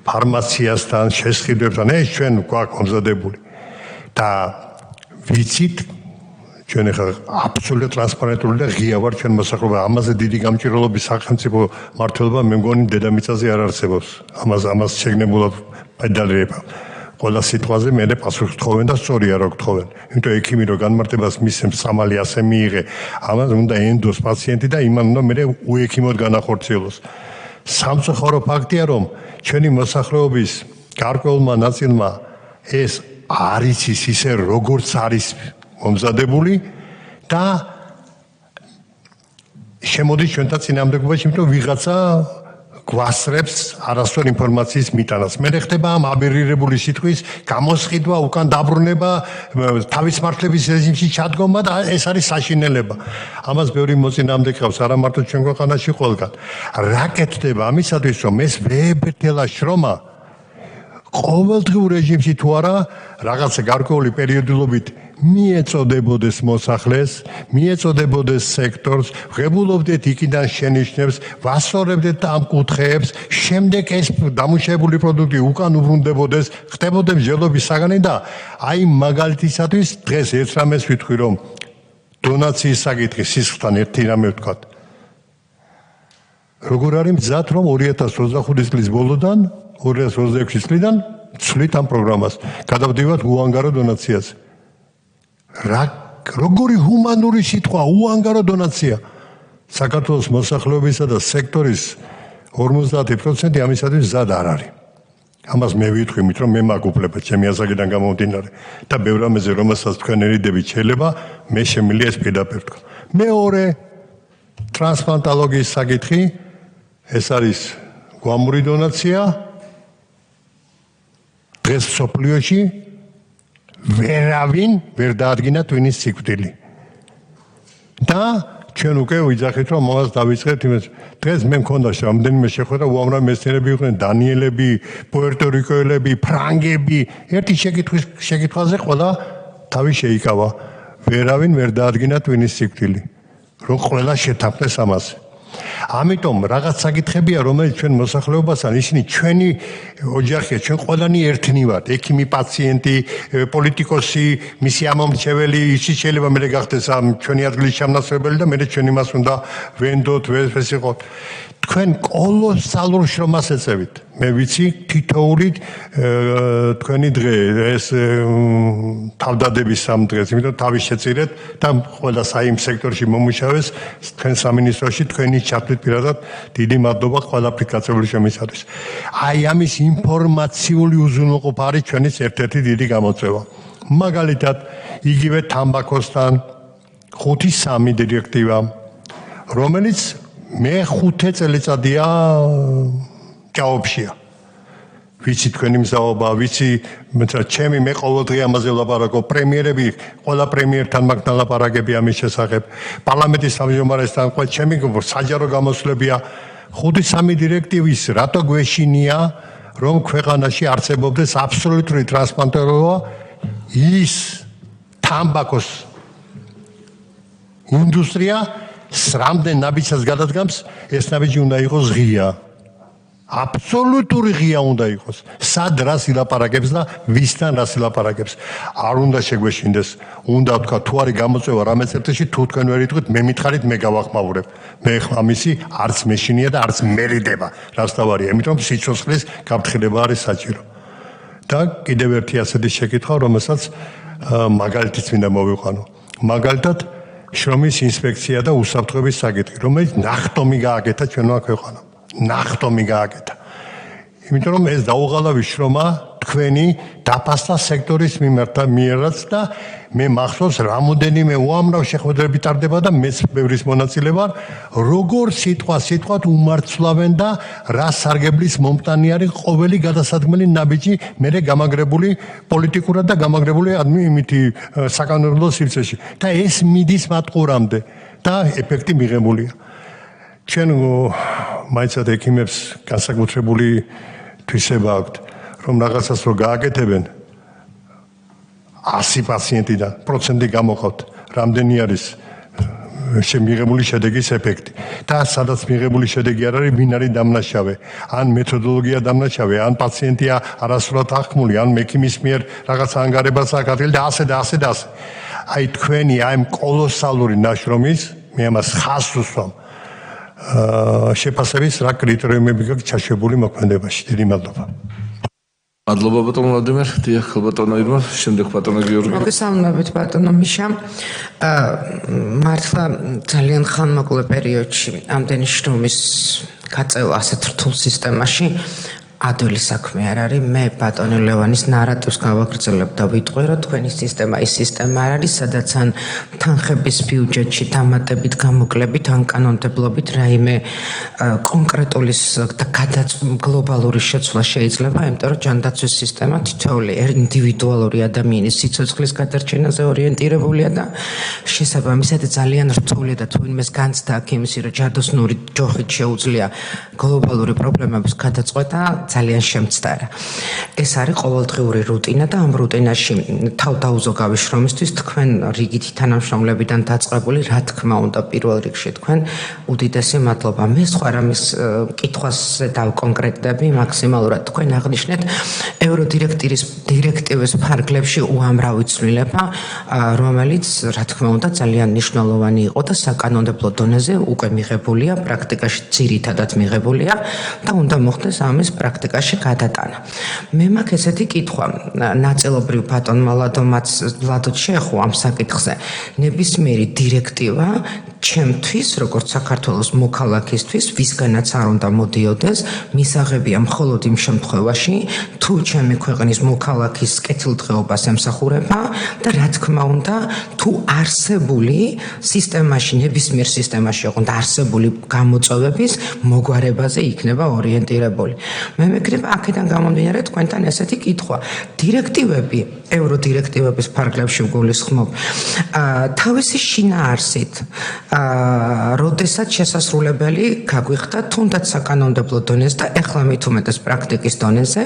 ფარმაციასთან, შესყიდვებთან, ეს ჩვენ გვაქვს მომზადებული. და ვიცით ჩვენ ახლა აბსოლუტურად ტრანსპარენტული და ღია ვარ ჩვენ მოსახლეობა. ამაზე დიდი გამჭირვალობის სახელმწიფო მართლობა მე მგონი დედამიწაზე არ არსებობს. ამას შეგნებულად პედალირება. ყველა სიტყვაზე მე პასუხს თხოვენ და სწორია რო გთხოვენ. იმიტომ ექიმი რო განმარტებას მისცემს სამალი ასე მიიღე, ამას უნდა ენდოს პაციენტი და იმან უნდა მე უექიმოდ განახორციელოს. სამწუხარო ფაქტია რომ ჩვენი მოსახლეობის გარკვეულმა ნაწილმა ეს არის ისე როგორც არის მომზადებული და შემოდის ჩვენთან წინამდებობაში, იმიტომ ვიღაცა გვასწრებს არასწორ ინფორმაციის მიტანას. მე ხდება ამ აბერირებული სიტყვის გამოსყიდვა, უკან დაბრუნება, თავის მართლების რეჟიმში ჩადგომა და ეს არის საშინელება. ამას ბევრი მოწინააღმდეგე ყავს, არა მარტო ჩვენ ქვეყანაში ყველგან. რა კეთდება ამისათვის, რომ ეს ვეებერთელა შრომა ყოველდღიურ რეჟიმში თუ არა რაღაცა გარკვეული პერიოდულობით მიეწოდებოდეს მოსახლეს, მიეწოდებოდეს სექტორს, ღებულობდეთ იქიდან შენიშვნებს, ვასწორებდეთ ამ კუთხეებს, შემდეგ ეს დამუშავებული პროდუქტი უკან უბრუნდებოდეს, ხდებოდა მსჯელობის საგანი და აი მაგალითისათვის დღეს ერთ რამეს ვიტყვი, რომ დონაციის საკითხი სისხლთან ერთი რამე ვთქვათ. როგორ არის მზად, რომ 2025 წლის ბოლოდან 2026 წლიდან ცვლით ამ პროგრამას. გადავდივართ უანგარო დონაციაზე. როგორი ჰუმანური სიტყვა, უანგარო დონაცია. საქართველოს მოსახლეობისა და სექტორის 50% ამისათვის მზად არ არის. ამას მე ვიტყვი, იმიტომ რომ მე მაქვს უფლება ჩემი ასაკიდან გამომდინარე და ბევრ რამეზე რომელსაც თქვენ ერიდებით შეიძლება, მე შემიძლია ეს პირდაპირ ვთქვა. მეორე ტრანსპლანტოლოგიის საკითხი, ეს არის გვამური დონაცია. დღეს სოფლიოში ვერავინ ვერ დაადგინა ტვინის სიკვდილი. და ჩვენ უკვე ვიძახით, რომ ამას დავიწყეთ იმას. დღეს მე მქონდა რამდენიმე შეხვედრა, უამრავი მეცნიერები იყვნენ, დანიელები, პუერტორიკოელები, ფრანგები, ერთი შეკითხვაზე ყველა თავი შეიკავა. ვერავინ ვერ დაადგინა ტვინის სიკვდილი. რომ ყველა შეთანხმდეს ამაზე. ამიტომ რაღაც საკითხებია, რომელიც ჩვენ მოსახლეობასთან ისინი ჩვენი ოჯახია, ჩვენ ყველანი ერთნი ვართ, ექიმი, პაციენტი, პოლიტიკოსი, მისი ამომრჩეველი, ისი შეიძლება მე გახდეს ამ ჩვენი ადგილის შემნაცვლებელი და მე ჩვენ იმას უნდა ვენდოთ, ეს იყო. თქვენ კოლოსალურ შრომას ეწევით. მე ვიცი თითოეული თქვენი დღე ეს თავდადების სამ დღეს, იმიტომ თავის შეწირეთ და ყველა საიმ სექტორში მომუშავეს თქვენ სამინისტროში თქვენი ჩათვლით პირადად დიდი მადლობა ყველაფრით გაწეული შემისათვის. აი ამის ინფორმაციული უზრუნველყოფა არის ჩვენი ერთ-ერთი დიდი გამოწვევა. მაგალითად, იგივე თამბაქოსთან 5-3 დირექტივა, რომელიც მე-5 წელიწადია ჭაობშია. ვიცი თქვენი მზაობა, ვიცი ჩემი მე ყოველდღე ამაზე ვლაპარაკობ, პრემიერები, ყველა პრემიერთან მაქვს დალაპარაკები ამის შესახებ. პარლამენტის თავმჯდომარესთან ყველა ჩემი საჯარო გამოსვლებია 5-3 დირექტივის რატო გვეშინია, რომ ქვეყანაში არსებობდეს აბსოლუტური ტრანსპარენტობა ის თამბაქოს ინდუსტრია რამდენ ნაბიჯს გადადგამს, ეს ნაბიჯი უნდა იყოს ღია. აბსოლუტური ღია უნდა იყოს. სად რას ილაპარაკებს და ვისთან რას ილაპარაკებს. არ უნდა შეგვეშინდეს. უნდა თქვა თუ არის გამოწვევა რამე წელში თუ თქვენ ვერ იტყვით, მე მითხარით, მე გავახმაურებ. მე ამისი არც მეშინია და არც მერიდება. რას დავარია, იმიტომ რომ სიცოცხლის გაფრთხილება არის საჭირო. და კიდევ ერთი ასეთი შეკითხვა, რომელსაც მაგალითიც მინდა მოვიყვანო. მაგალითად შრომის ინსპექცია და უსაფრთხოების საკითხი, რომელიც ნახტომი გააკეთა ჩვენმა ქვეყანამ. ნახტომი გააკეთა. იმიტომ რომ ეს დაუღალავი შრომა თქვენი დაფასდა სექტორის მიერაც და მე მახსოვს რამოდენიმე უამრავ შეხვედრები ტარდება და მეც ბევრის მონაწილე ვარ, როგორ სიტყვათ უმარცვლავენ და რა სარგებლის მომტანი არის ყოველი გადასადგმელი ნაბიჯი მერე გამაგრებული პოლიტიკურად და გამაგრებული იმითი საკანონმდებლო სივრცეში და ეს მიდის მატყურამდე და ეფექტი მიღებულია. ჩვენ მაიცად ექიმებს განსაკუთრებული თვისება აქვთ, რომ რაღაცას რო გააკეთებენ 100 პაციენტიდან პროცენტი გამოყავთ, რამდენი არის მიღებული შედეგის ეფექტი. და სადაც მიღებული შედეგი არ არის, ვინ არის დამნაშავე, ან მეთოდოლოგია დამნაშავე, ან პაციენტია არასრულად აღქმული, ან მექიმის მიერ რაღაც ანგარებას აქვს ადგილი და ასე და ასე და ასე. აი თქვენი აი კოლოსალური ნაშრომის, მე ამას ხაზს უსვამ. შეფასების რა კრიტერიუმები გაქვს ჩაშვებული მოქმედებაში. დიდი მადლობა. მადლობა ბატონო ვლადიმერ, დიახ ბატონო ირმა, შემდეგ ბატონო გიორგი. მოგესალმებით ბატონო მიშა. მართლა ძალიან ხანმოკლე პერიოდში ამდენი შრომის გაწევა ასეთ რთულ სისტემაში ადვილი საქმე არ არის. მე ბატონო ლევანის ნარატივს გავაგრძელებ და ვიტყვი, რომ თქვენი სისტემა ის სისტემა არ არის, სადაც ან თანხების ბიუჯეტში დამატებით, გამოკლებით, ან კანონმდებლობით რაიმე კონკრეტული და გლობალური შეცვლა შეიძლება, იმიტომ რომ ჯანდაცვის სისტემა თითოეული ინდივიდუალური ადამიანის სიცოცხლის გადარჩენაზე ორიენტირებულია და შესაბამისად ძალიან რთულია და თუ ვინმეს განცდა აქ იმისი, რომ ჯადოსნური ჯოხით შეუძლია გლობალური პრობლემების გადაწყვეტა ძალიან შემცდარა. ეს არის ყოველდღიური რუტინა და ამ რუტინაში თავდაუზოგავი შრომისთვის თქვენ რიგითი თანამშრომლებიდან დაწყებული, რა თქმა უნდა, პირველ რიგში თქვენ უდიდესი მადლობა. მე სხვა რამის კითხვაზე დავკონკრეტდები მაქსიმალურად. თქვენ აღნიშნეთ ევროდირექტივის ფარგლებში უამრავი ცვლილება, რომელიც რა თქმა უნდა ძალიან მნიშვნელოვანი იყო და საკანონმდებლო დონეზე უკვე მიღებულია, პრაქტიკაში ძირითადად მიღებულია და უნდა მოხდეს ამის პრაქტიკაში გადატანა. მე მაქვს ესეთი კითხვა, ნაწილობრივ ბატონმა ლადოდ შეეხო ამ საკითხზე. ნებისმიერი დირექტივა ჩემთვის, როგორც საქართველოს მოქალაქისთვის, ვისგანაც არ უნდა მოდიოდეს, მისაღებია მხოლოდ იმ შემთხვევაში, თუ ჩემი ქვეყნის მოქალაქის კეთილდღეობას ემსახურება და რა თქმა უნდა, თუ არსებული სისტემაში, ნებისმიერ სისტემაში ოღონდ არსებული გამოწვევების მოგვარებაზე იქნება ორიენტირებული. მე მეკრება აქედან გამომდინარე თქვენთან ესეთი კითხვა. დირექტივები, ევროდირექტივების ფარგლებში გულისხმობ, თავისი შინაარსით, როდესაც შესასრულებელი გაგვიხდა თუნდაც საკანონმდებლო დონეზე და ეხლა მით უმეტეს პრაქტიკის დონეზე,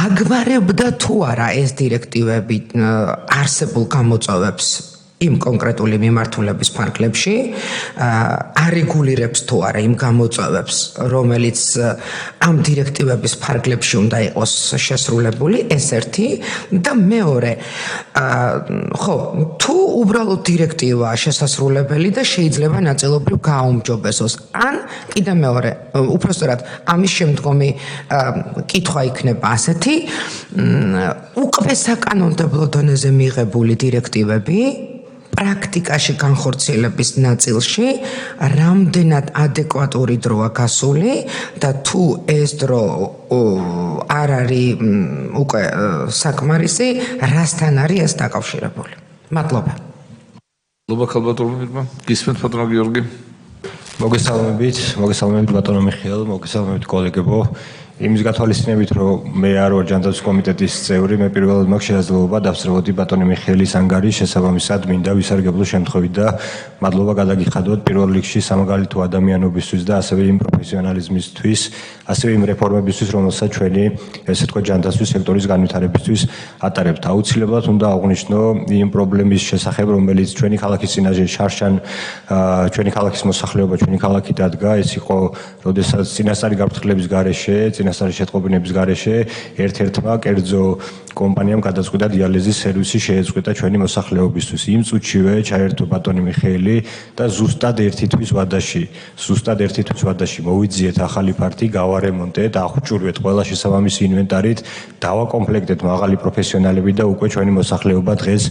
აგვარებდა თუ არა ეს დირექტივები არსებულ გამოწვევებს იმ კონკრეტული მიმართულების ფარგლებში, არეგულირებს თუ არა იმ გამოწვევებს, რომელიც ამ დირექტივების ფარგლებში უნდა იყოს შესრულებული, ეს ერთი და მეორე, ხო, თუ უბრალოდ დირექტივაა შესასრულებელი და შეიძლება ნაწილობრივ გააუმჯობესოს, ან კიდე მეორე, უпростоრად ამის შემდგომი კითხვა იქნება ასეთი, უკვე საკანონმდებლო დონეზე მიღებული დირექტივები პრაქტიკაში განხორციელების ნაწილში რამდენად ადეკვატური დროა გასული და თუ ეს დრო არ არის უკვე საკმარისი, რასთან არის ეს დაკავშირებული. მადლობა. მადლობა ქალბატონებმა. გისმენთ ბატონო გიორგი. მოგესალმებით ბატონო მიხეილ, მოგესალმებით კოლეგებო. იმის გათვალისწინებით, რომ მე არ ვარ ჯანდაცვის კომიტეტის წევრი, მე პირველად მაქვს შესაძლებლობა დავსწრებოდი ბატონი მიხეილის ანგარიშს, შესაბამისად მინდა ვისარგებლო შემთხვევით და მადლობა გადაგიხადოთ პირველ რიგში სამაგალითო ადამიანობისთვის და ასევე იმ პროფესიონალიზმისთვის, ასევე იმ რეფორმებისთვის, რომელსაც ჩვენი ესე თქვა ჯანდაცვის სექტორის განვითარებისთვის ატარებთ. აუცილებლად უნდა აღვნიშნო იმ პრობლემის შესახებ, რომელიც ჩვენი ქალაქის წინაშე შარშან ჩვენი ქალაქის მოსახლეობა, ჩვენი ქალაქი დადგა, ეს იყო, როდესაც წინასწარი გაფრთხილების გარეშე წინასწარი შეტყობინების გარეშე ერთ-ერთმა კერძო კომპანიამ გადაწყვიტა დიალიზის სერვისი შეეწყვეტა ჩვენი მოსახლეობისთვის. იმ წუთშივე ჩაერთო ბატონი მიხეილი და ზუსტად ერთი თვის ვადაში მოვიძიეთ ახალი ფართი, გავარემონტეთ, აღჭურვეთ ყველა შესაბამისი ინვენტარით, დავაკომპლექტეთ მაღალი პროფესიონალები და უკვე ჩვენი მოსახლეობა დღეს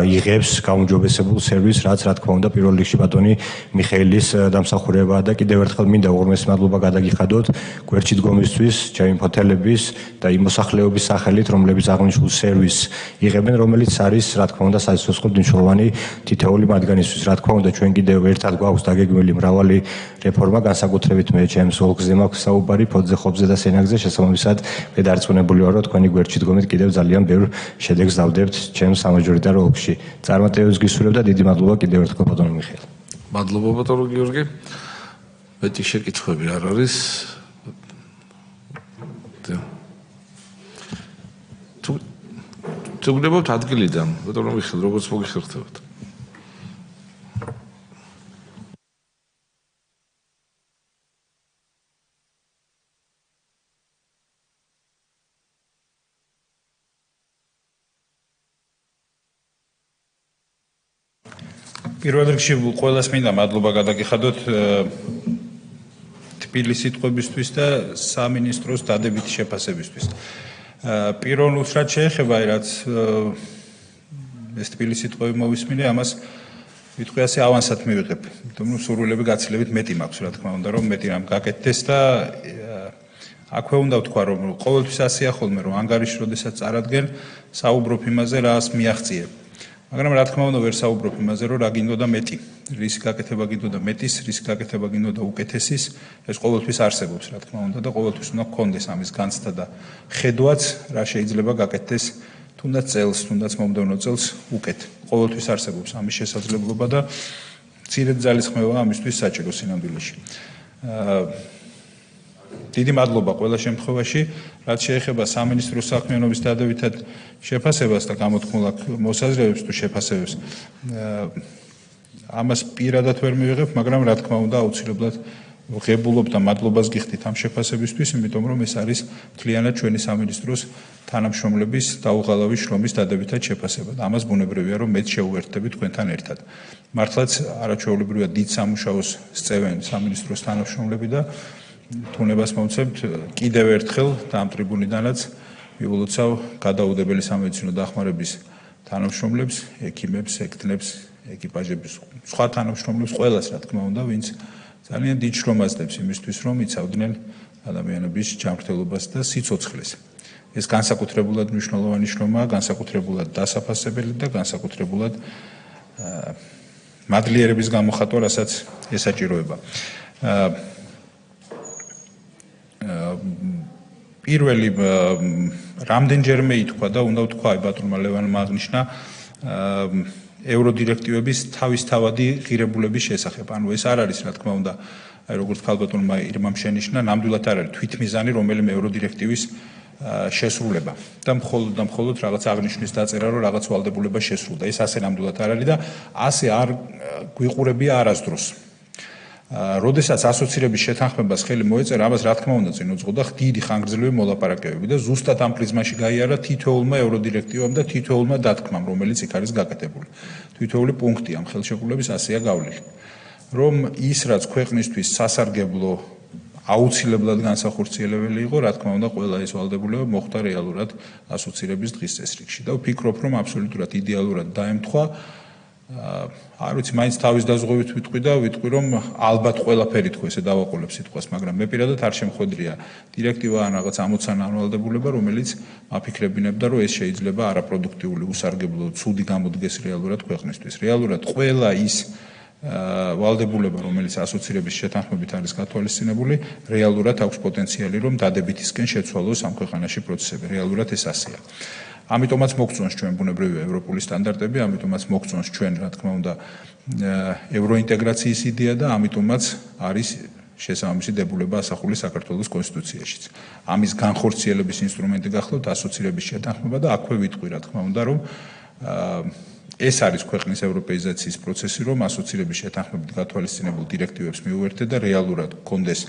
იღებს გაუმჯობესებულ სერვისს, რაც რა თქმა უნდა პირველ რიგში ბატონი მიხეილის დამსახურებაა და კიდევ ერთხელ მინდა უღრმესი მადლობა გადაგიხადოთ გვერდში დგომისთვის, ჩემი ფოთელების და იმ მოსახლეობის სახელით, რომლებიც აღნიშნულ სერვისს იღებენ, რომელიც არის, რა თქმა უნდა, საცოცხლოდ მნიშვნელოვანი თითოეული მათგანისთვის. რა თქმა უნდა, ჩვენ კიდევ ერთად გვაქვს დაგეგმილი მრავალი რეფორმა, განსაკუთრებით მე ჩემს ოლქზე მაქვს საუბარი, ფოთზე, ხობზე და სენაგზე, შესაბამისად, მე დარწმუნებული ვარ, რომ თქვენი გვერდში დგომით კიდევ ძალიან ბევრ შედეგს დავდებთ ჩემს სამაჟორიტარო ოლქში. წარმატებებს გისურვებ და დიდი მადლობა კიდევ ერთხელ ბატონო მიხეილ. მადლობა ბატონო გიორგი. მეტი შეკითხვები არ არის. თუ გნებავთ ადგილიდან, ბატონო მიხეილ, როგორც მოგიხერხებათ. პირველ რიგში ყველას მინდა მადლობა გადაგიხადოთ თბილი სიტყვებისთვის და სამინისტროს დადებითი შეფასებისთვის. პირველ უსრად შეეხება, რაც ეს თბილი სიტყვები მოვისმინე, ამას ვიტყვი ასე ავანსად მივიღებ. იმიტომ რომ სურვილები გაცილებით მეტი მაქვს, რა თქმა უნდა, რომ მეტი რამ გაკეთდეს და აქვე უნდა ვთქვა, რომ ყოველთვის ასეა ხოლმე, რომ ანგარიში როდესაც წარადგენ, საუბრობ იმაზე, რას მიაღწიებ. მაგრამ რა თქმა უნდა ვერ საუბრობ იმაზე, რომ რა გინდოდა მეტი, რის გაკეთება გინდოდა მეტის, რის გაკეთება გინდოდა უკეთესის, ეს ყოველთვის არსებობს, რა თქმა უნდა და ყოველთვის უნდა გქონდეს ამის განცდა და ხედვაც, რა შეიძლება გაკეთდეს თუნდაც წელს, თუნდაც მომდევნო წელს უკეთ. ყოველთვის არსებობს ამის შესაძლებლობა და მცირედ ძალისხმევა ამისთვის საჭირო სინამდვილეში. დიდი მადლობა ყველა შემთხვევაში, რაც შეეხება სამინისტროს საქმიანობის დადებითად შეფასებას და გამოთქმულ აქ მოსაზრებებს თუ შეფასებებს. ამას პირადად ვერ მივიღებ, მაგრამ რა თქმა უნდა აუცილებლად ვღებულობ და მადლობას გიხდით ამ შეფასებისთვის, იმიტომ რომ ეს არის მთლიანად ჩვენი სამინისტროს თანამშრომლების დაუღალავი შრომის დადებითად შეფასება და ამას ბუნებრივია რომ მეც შეუერთდები თქვენთან ერთად. მართლაც არაჩვეულებრივია დიდ სამუშაოს სწევენ სამინისტროს თანამშრომლები და თუნებას მოვცემთ კიდევ ერთხელ და ამ ტრიბუნიდანაც ვიულოცავ გადაუდებელი სამედიცინო დახმარების თანამშრომლებს, ექიმებს, ექთნებს, ეკიპაჟების სხვა თანამშრომლებს, ყველას რა თქმა უნდა, ვინც ძალიან დიდ შრომას დებს იმისთვის, რომ იცავდნენ ადამიანების ჯანმრთელობას და სიცოცხლეს. ეს განსაკუთრებულად მნიშვნელოვანი შრომაა, განსაკუთრებულად დასაფასებელი და განსაკუთრებულად მადლიერების გამოხატვა, რასაც ესაჭიროება. პირველი რამდენჯერმე ითქვა და უნდა ვთქვა ბატონმა ლევანმა აღნიშნა ევროდირექტივების თავისთავადი ღირებულების შესახებ. ანუ ეს არ არის, რა თქმა უნდა, როგორც ქალბატონმა ირმამ შენიშნა, ნამდვილად არ არის თვითმიზანი რომელიმე ევროდირექტივის შესრულება და მხოლოდ რაღაც აღნიშნის დაწერა, რომ რაღაც ვალდებულება შესრულდა. ეს ასე ნამდვილად არ არის და ასე არ გვიყურებია არასდროს. როდესაც ასოცირების შეთანხმებას ხელი მოეწერა, ამას რა თქმა უნდა წინ უძღოდა დიდი ხანგრძლივი მოლაპარაკებები და ზუსტად ამ პრიზმაში გაიარა თითოეულმა ევროდირექტივამ და თითოეულმა დათქმამ, რომელიც იქ არის გაკეთებული. თითოეული პუნქტი ამ ხელშეკრულების ასეა გავლილი. რომ ის რაც ქვეყნისთვის სასარგებლო აუცილებლად განსახორციელებელი იყო, რა თქმა უნდა, ყველა ეს ვალდებულება მოხდა რეალურად ასოცირების დღის წესრიგში და ვფიქრობ, რომ აბსოლუტურად იდეალურად დაემთხვა. არ ვიცი, მაინც თავის დაზღვევით ვიტყვი, რომ ალბათ ყველაფერი თქო ესე დავაყოლებ სიტყვას, მაგრამ მე პირადად არ შემხვედრია დირექტივა ან რაღაც ამოცანა ან ვალდებულება, რომელიც მაფიქრებინებდა, რომ ეს შეიძლება არაპროდუქტიული, უსარგებლო, ცუდი გამოდგეს რეალურად ქვეყნისთვის. რეალურად ყველა ის ვალდებულება, რომელიც ასოცირების შეთანხმებით არის გათვალისწინებული, რეალურად აქვს პოტენციალი, რომ დადებითისკენ შეცვალოს ამ ქვეყანაში პროცესები. რეალურად ეს ასეა. ამიტომაც მოგწონს ჩვენ ბუნებრივია ევროპული სტანდარტები, ამიტომაც მოგწონს ჩვენ, რა თქმა უნდა, ევროინტეგრაციის იდეა და ამიტომაც არის შესაბამისი დებულება ასახული საქართველოს კონსტიტუციაშიც. ამის განხორციელების ინსტრუმენტი გახლავთ ასოცირების შეთანხმება და აქვე ვიტყვი, რა თქმა უნდა, რომ ეს არის ქვეყნის ევროპეიზაციის პროცესი, რომ ასოცირების შეთანხმებით გათვალისწინებულ დირექტივებს მიუერთდე და რეალურად გქონდეს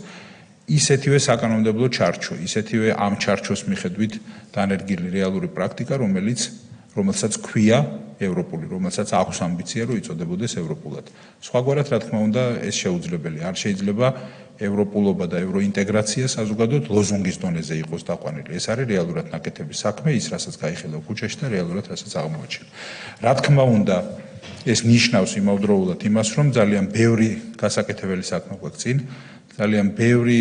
ისეთივე საკანონმდებლო ჩარჩო, ისეთივე ამ ჩარჩოს მიხედვით დანერგილი რეალური პრაქტიკა, რომელსაც ქვია ევროპული, რომელსაც აქვს ამბიცია, რომ იწოდებოდეს ევროპულად. სხვაგვარად, რა თქმა უნდა, ეს შეუძლებელია. არ შეიძლება ევროპულობა და ევროინტეგრაცია საზოგადოებრივ ლოზუნგის დონეზე იყოს დაყვანილი. ეს არის რეალურად ნაკეთების საქმე, ის რასაც გაიხილავ ქუჩაში და რეალურად რასაც აღმოაჩენ. რა თქმა უნდა, ეს ნიშნავს იმავდროულად იმას, რომ ძალიან ბევრი გასაკეთებელი საქმე გვაქვს წინ, ძალიან ბევრი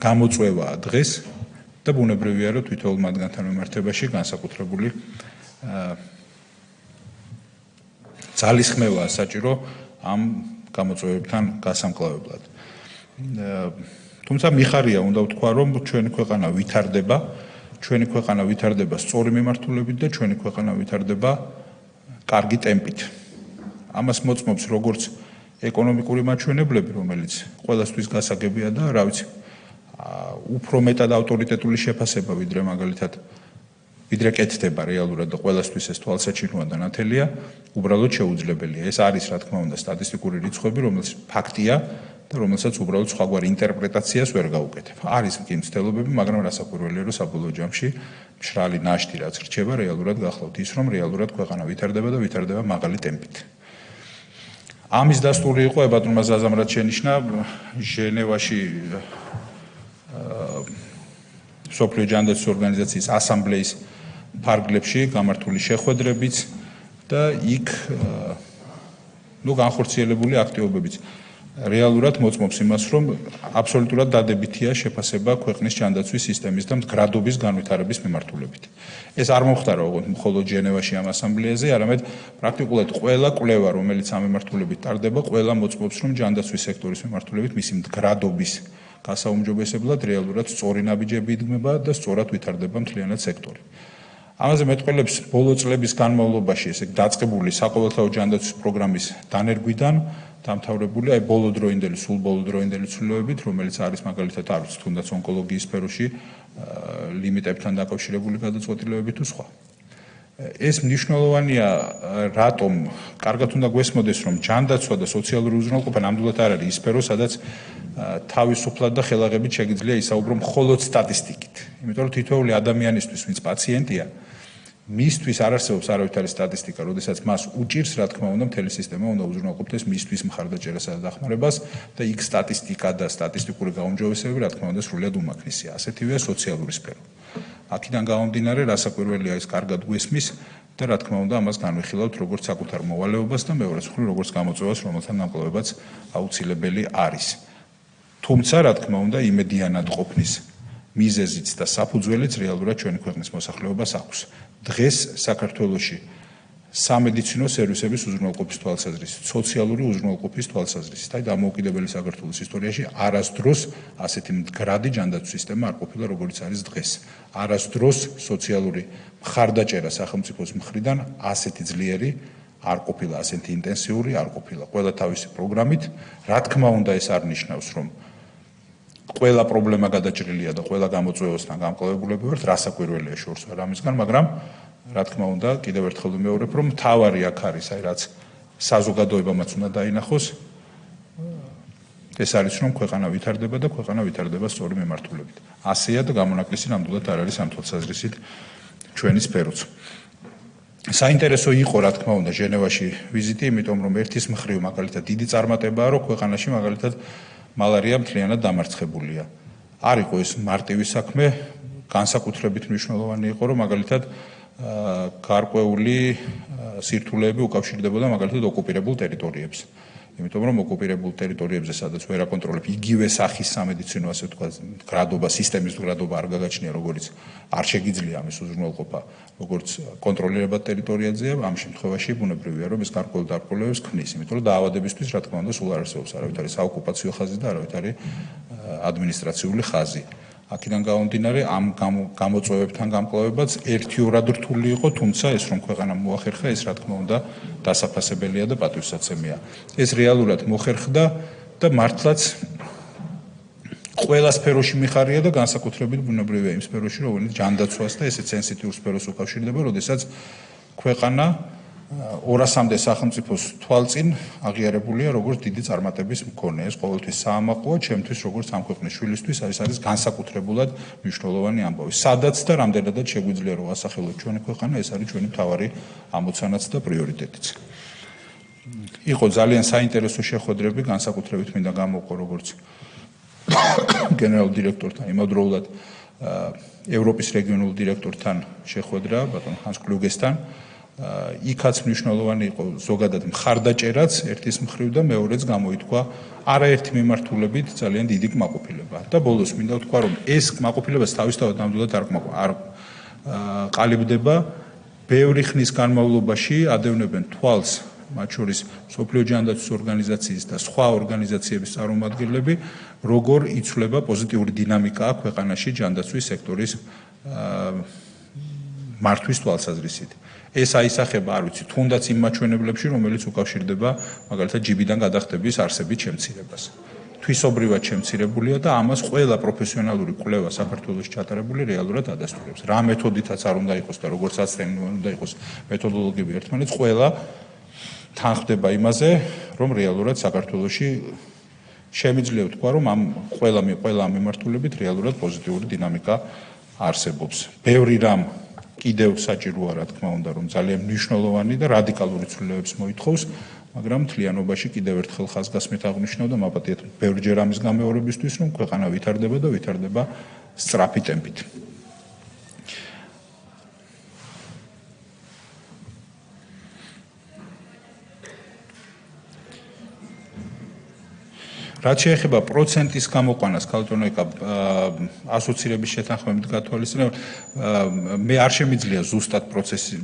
გამოწვევაა დღეს და ბუნებრივია, რომ თითოეულ მათგანთან მიმართებაში განსაკუთრებული ძალისხმევაა საჭირო ამ გამოწვევებთან გასამკლავებლად. თუმცა მიხარია უნდა ვთქვა, რომ ჩვენი ქვეყანა ვითარდება სწორი მიმართულებით და ჩვენი ქვეყანა ვითარდება კარგი ტემპით. ამას მოწმობს როგორც ეკონომიკური მაჩვენებლები, რომელიც ყველასთვის გასაგებია და რა ვიცი, უფრო მეტად ავტორიტეტული შეფასება ვიდრე კეთდება რეალურად და ყველასთვის ეს თვალსაჩინოა და ნათელია, უბრალოდ შეუძლებელია. ეს არის, რა თქმა უნდა, სტატისტიკური რიცხვები, რომელიც ფაქტია და რომელსაც უბრალოდ სხვაგვარ ინტერპრეტაციას ვერ გაუკეთებ. არის კი მცდელობები, მაგრამ რასაკვირველია, რომ საბოლოო ჯამში მშრალი ნაშთი რაც რჩება, რეალურად გახლავთ ის, რომ რეალურად ქვეყანა ვითარდება და ვითარდება მაღალი ტემპით. ამის დასტური იყო ბატონმა ზაზამ რაც შენიშნა ჟენევაში სოფლიო ჯანდაცვის ორგანიზაციის ასამბლეის ფარგლებში გამართული შეხვედრებიც და იქ განხორციელებული აქტივობებიც რეალურად მოწმობს იმას, რომ აბსოლუტურად დადებითია შეფასება ქვეყნის ჯანდაცვის სისტემის და მდგრადობის განვითარების მიმართულებით. ეს არ მომხდარა მხოლოდ ჟენევაში ამ ასამბლეაზე, არამედ პრაქტიკულად ყველა კვლევა, რომელიც ამ მიმართულებით ტარდება, ყველა მოწმობს, რომ ჯანდაცვის სექტორის მიმართულებით მისი მდგრადობის გასაუმჯობესებლად რეალურად სწორი ნაბიჯები იდგმება და სწორად ვითარდება მთლიანად სექტორი. ამაზე მეტყველებს ბოლო წლების განმავლობაში ესე დაწყებული საყოველთაო ჯანდაცვის პროგრამის დანერგვიდან დამთავრებული ბოლო დროინდელი ცვლილებებით, რომელიც არის მაგალითად არის თუნდაც ონკოლოგიის სფეროში ლიმიტებთან დაკავშირებული გადაწყვეტილებები თუ სხვა. ეს მნიშვნელოვანია, რატომ კარგად უნდა გვესმოდეს, რომ ჯანდაცვა და სოციალური უზრუნველყოფა ნამდვილად არ არის ის სფერო, სადაც თავისუფლად და ხელაღებით შეგიძლია ისაუბრო მხოლოდ სტატისტიკით. იმიტომ რომ თითოეული ადამიანისთვის, ვინც პაციენტია, მისთვის არ არსებობს არავითარი სტატისტიკა, როდესაც მას უჭირს, რა თქმა უნდა, მთელი სისტემა უნდა უზრუნველყოფდეს მისთვის მხარდაჭერასა და დახმარებას და იქ სტატისტიკა და სტატისტიკური გაუმჯობესებები, რა თქმა უნდა, სრულიად უმაქნისია. ასეთივეა სოციალური სფერო. აქედან გამომდინარე, რასაკვირველია ეს კარგად გვესმის და რა თქმა უნდა, ამას განვიხილავთ როგორც საკუთარ მოვალეობას და მეორეს მხრივ როგორც გამოწვევას, რომელთან გამკლავებაც აუცილებელი არის. თუმცა, რა თქმა უნდა, იმედიანად ყოფნის მიზეზიც და საფუძველიც რეალურად ჩვენი ქვეყნის მოსახლეობას აქვს. დღეს საქართველოში სამედიცინო სერვისების უზრუნველყოფის თვალსაზრისით, სოციალური უზრუნველყოფის თვალსაზრისით, დამოუკიდებელი საქართველოს ისტორიაში არასდროს ასეთი მდგრადი ჯანდაცვის სისტემა არ ყოფილა, როგორც არის დღეს. არასდროს სოციალური მხარდაჭერა სახელმწიფოს მხრიდან ასეთი ძლიერი არ ყოფილა, ასეთი ინტენსიური არ ყოფილა. ყველა თავისი პროგრამით, რა თქმა უნდა, ეს არ ნიშნავს, რომ ყველა პრობლემა გადაჭრილია და ყველა გამოწვევასთან გამკლავებულები ვართ, რასაკვირველია შორს არ ამისგან, მაგრამ რა თქმა უნდა, კიდევ ერთხელ ვიმეორებ, რომ თავარი აქ არის, აი რაც საზოგადოებამაც უნდა დაინახოს, ეს არის რომ ქვეყანა ვითარდება და ქვეყანა ვითარდება სწორი მიმართულებით. ასეა და გამონაკლისი ნამდვილად არ არის ამ თვალსაზრისით ჩვენი სფეროც. საინტერესო იყო, რა თქმა უნდა, ჟენევაში ვიზიტი, იმიტომ რომ ერთის მხრივ მაგალითად დიდი წარმატებაა, რომ ქვეყანაში მაგალითად მალარია მთლიანად დამარცხებულია. არ იყო ეს მარტივი საქმე, განსაკუთრებით მნიშვნელოვანი იყო, რომ მაგალითად გარკვეული სირთულეები უკავშირდებოდა მაგალითად ოკუპირებულ ტერიტორიებს. იმიტომ რომ ოკუპირებულ ტერიტორიებზე სადაც ვერ აკონტროლებ იგივე სახის სამედიცინო ასე ვთქვათ გრადობა სისტემის გრადობა არ გაგაჩნია როგორც არ შეგიძლია ამის უზრუნველყოფა როგორც კონტროლირებად ტერიტორიაზეა ამ შემთხვევაში ბუნებრივია რომ ეს გარკვეულ დარღვევებს ქმნის იმიტომ რომ დაავადებისთვის რა თქმა უნდა სულ არ არსებობს არავით არის საოკუპაციო ხაზი და არავით არის ადმინისტრაციული ხაზი აქედან გამომდინარე ამ გამოწვევებთან გამკლავებაც ერთიურად რთული იყო თუმცა ეს რომ ქვეყანამ მოახერხა ეს რა თქმა უნდა დასაფასებელია და პატივსაცემია ეს რეალურად მოხერხდა და მართლაც ყველა სფეროში მიხარია და განსაკუთრებით ბუნებრივია იმ სფეროში რომელიც ჯანდაცვას და ესეც სენსიტიურ სფეროს უკავშირდება როდესაც ქვეყანა 200-მდე სახელმწიფოს თვალწინ აღიარებულია როგორც დიდი წარმატების მქონე. ეს ყოველთვის საამაყოა, ჩემთვის როგორც ამ ქვეყნის შვილისთვის არის განსაკუთრებულად მნიშვნელოვანი ამბავი. სადაც და რამდენადაც შეგვიძლია რომ ასახელოთ ჩვენი ქვეყანა, ეს არის ჩვენი მთავარი ამოცანაც და პრიორიტეტიც. იყო ძალიან საინტერესო შეხვედრები, განსაკუთრებით მინდა გამოვყო როგორც გენერალურ დირექტორთან, იმავდროულად ევროპის რეგიონულ დირექტორთან შეხვედრა, ბატონ ჰანს კლუგესთან. იქაც მნიშვნელოვანი იყო ზოგადად მხარდაჭერაც ერთის მხრივ და მეორეც გამოითქვა არაერთი მიმართულებით ძალიან დიდი კმაყოფილება და ბოლოს მინდა ვთქვა რომ ეს კმაყოფილებას თავისთავად ნამდვილად არ ყალიბდება ბევრი ხნის განმავლობაში ადევნებენ თვალს მათ შორის მსოფლიო ჯანდაცვის ორგანიზაციის და სხვა ორგანიზაციების წარმომადგენლები როგორ იცვლება პოზიტიური დინამიკა ქვეყანაში ჯანდაცვის სექტორის მართვის თვალსაზრისით ეს აისახება, არ ვიცი, თუნდაც იმ მაჩვენებლებში, რომელიც უკავშირდება მაგალითად ჯიბიდან გადახდების არსებით შემცირებას. თვისობრივად შემცირებულია და ამას ყველა პროფესიონალური კვლევა საქართველოს ჩატარებული რეალურად ადასტურებს. რა მეთოდითაც არ უნდა იყოს და როგორც აცდენი უნდა იყოს მეთოდოლოგიები ერთმანეთს, ყველა თანხდება იმაზე, რომ რეალურად საქართველოში შემიძლია ვთქვა, რომ ამ ყველა მიმართულებით რეალურად პოზიტიური დინამიკა არსებობს. ბევრი რამ კიდევ საჭიროა რა თქმა უნდა რომ ძალიან მნიშვნელოვანი და რადიკალური ცვლილებებს მოითხოვს, მაგრამ მთლიანობაში კიდევ ერთხელ ხაზგასმით აღნიშნავ და მაპატიეთ ბევრჯერ ამის გამეორებისთვის რომ ქვეყანა ვითარდება და ვითარდება სწრაფი ტემპით. რაც შეეხება პროცენტის გამოყვანას ქალბატონიკა ასოცირების შეთანხმებით გათვალისწინებთ მე არ შემიძლია ზუსტად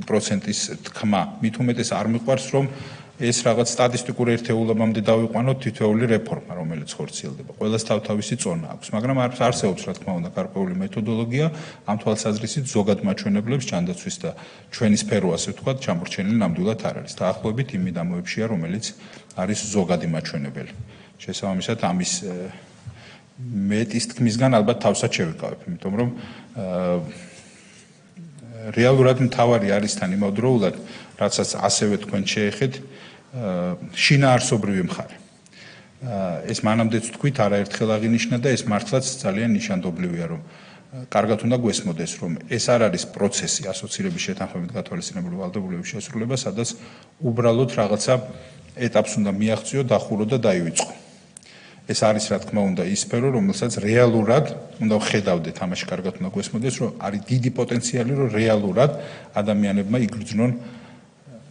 პროცენტის თქმა მით უმეტეს არ მიყვარს რომ ეს რაღაც სტატისტიკურ ერთეულებამდე დავიყვანოთ თითოეული რეფორმა რომელიც ხორციელდება ყველას თავთავისი წონა აქვს მაგრამ არსებობს რა თქმა უნდა გარკვეული მეთოდოლოგია ამ თვალსაზრისით ზოგად მაჩვენებლებს ჯანდაცვის და ჩვენი სფერო ასე ვთქვათ ჩამორჩენილი ნამდვილად არ არის დაახლოებით იმ მიდამოებშია რომელიც არის ზოგადი მაჩვენებელი შესაბამისად ამის მეტის თქმისგან ალბათ თავსად შევიკავებ, იმიტომ რომ რეალურად მთავარი არის თან იმავდროულად, რაცაც ასევე თქვენ შეეხეთ, შინაარსობრივი მხარე. ეს მანამდეც თქვით, არაერთხელ აღინიშნა და ეს მართლაც ძალიან ნიშანდობლივია, რომ კარგად უნდა გვესმოდეს, რომ ეს არ არის პროცესი ასოცირების შეთანხმებით გათვალისწინებული ვალდებულების შესრულება, სადაც უბრალოდ რაღაცა ეტაპს უნდა მიაღწიო, დახურო და დაივიწყო. ეს არის რა თქმა უნდა ის სფერო, რომელსაც რეალურად უნდა ვხედავდეთ, ამაში კარგად უნდა გვესმოდეს, რომ არის დიდი პოტენციალი, რომ რეალურად ადამიანებმა იგრძნონ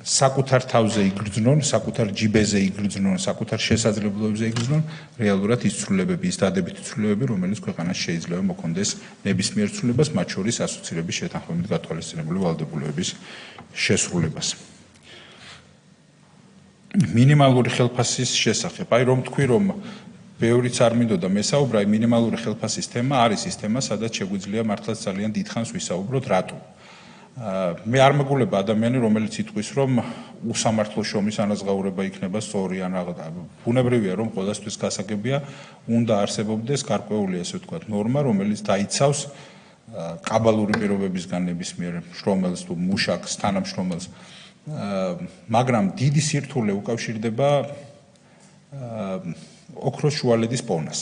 საკუთარ თავზე იგრძნონ, საკუთარ ჯიბეზე იგრძნონ, საკუთარ შესაძლებლობებზე იგრძნონ რეალურად ის ცვლილებები, ის დადებითი ცვლილებები, რომელიც ქვეყანას შეიძლება მოქონდეს ნებისმიერ ცვლილებას, მათ შორის ასოცირების შეთანხმებით გათვალისწინებული ვალდებულების შესრულებას. მინიმალური ხელფასის შესახებ, აი რომ თქვი, რომ ბევრიც არ მინდოდა მესაუბრა, მინიმალური ხელფასის თემა არის ის თემა, სადაც შეგვიძლია მართლაც ძალიან დიდხანს ვისაუბროთ, რატო? მე არ მეგულება ადამიანი, რომელიც იტყვის, რომ უსამართლო შრომის ანაზღაურება იქნება სწორი ან რაღაცა. ბუნებრივია, რომ ყველასთვის გასაგებია, უნდა არსებობდეს გარკვეული, ასე ვთქვათ, ნორმა, რომელიც დაიცავს კაბალური პირობებისგან ნებისმიერ შრომელს თუ მუშაკს, თანამშრომელს. მაგრამ დიდი სირთულე უკავშირდება ოქროს შუალედის პოვნას.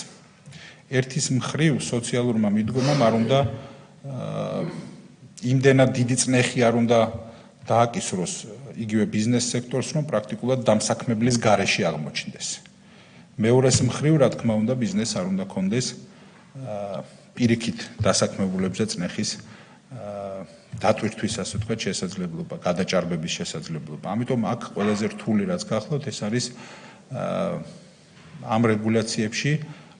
ერთის მხრივ სოციალურმა მიდგომამ არ უნდა იმდენად დიდი წნეხი არ უნდა დააკისროს იგივე ბიზნეს სექტორს, რომ პრაქტიკულად დამსაქმებლის გარეშე აღმოჩნდეს. მეორეს მხრივ, რა თქმა უნდა, ბიზნესს არ უნდა კონდეს პირიქით დასაქმებულებზე წნეხის დატვირთვის, ასე ვთქვათ, შესაძლებლობა, გადაჭარბების შესაძლებლობა. ამიტომ აქ ყველაზე რთული რაც გახლავთ, ეს არის ამ რეგულაციებში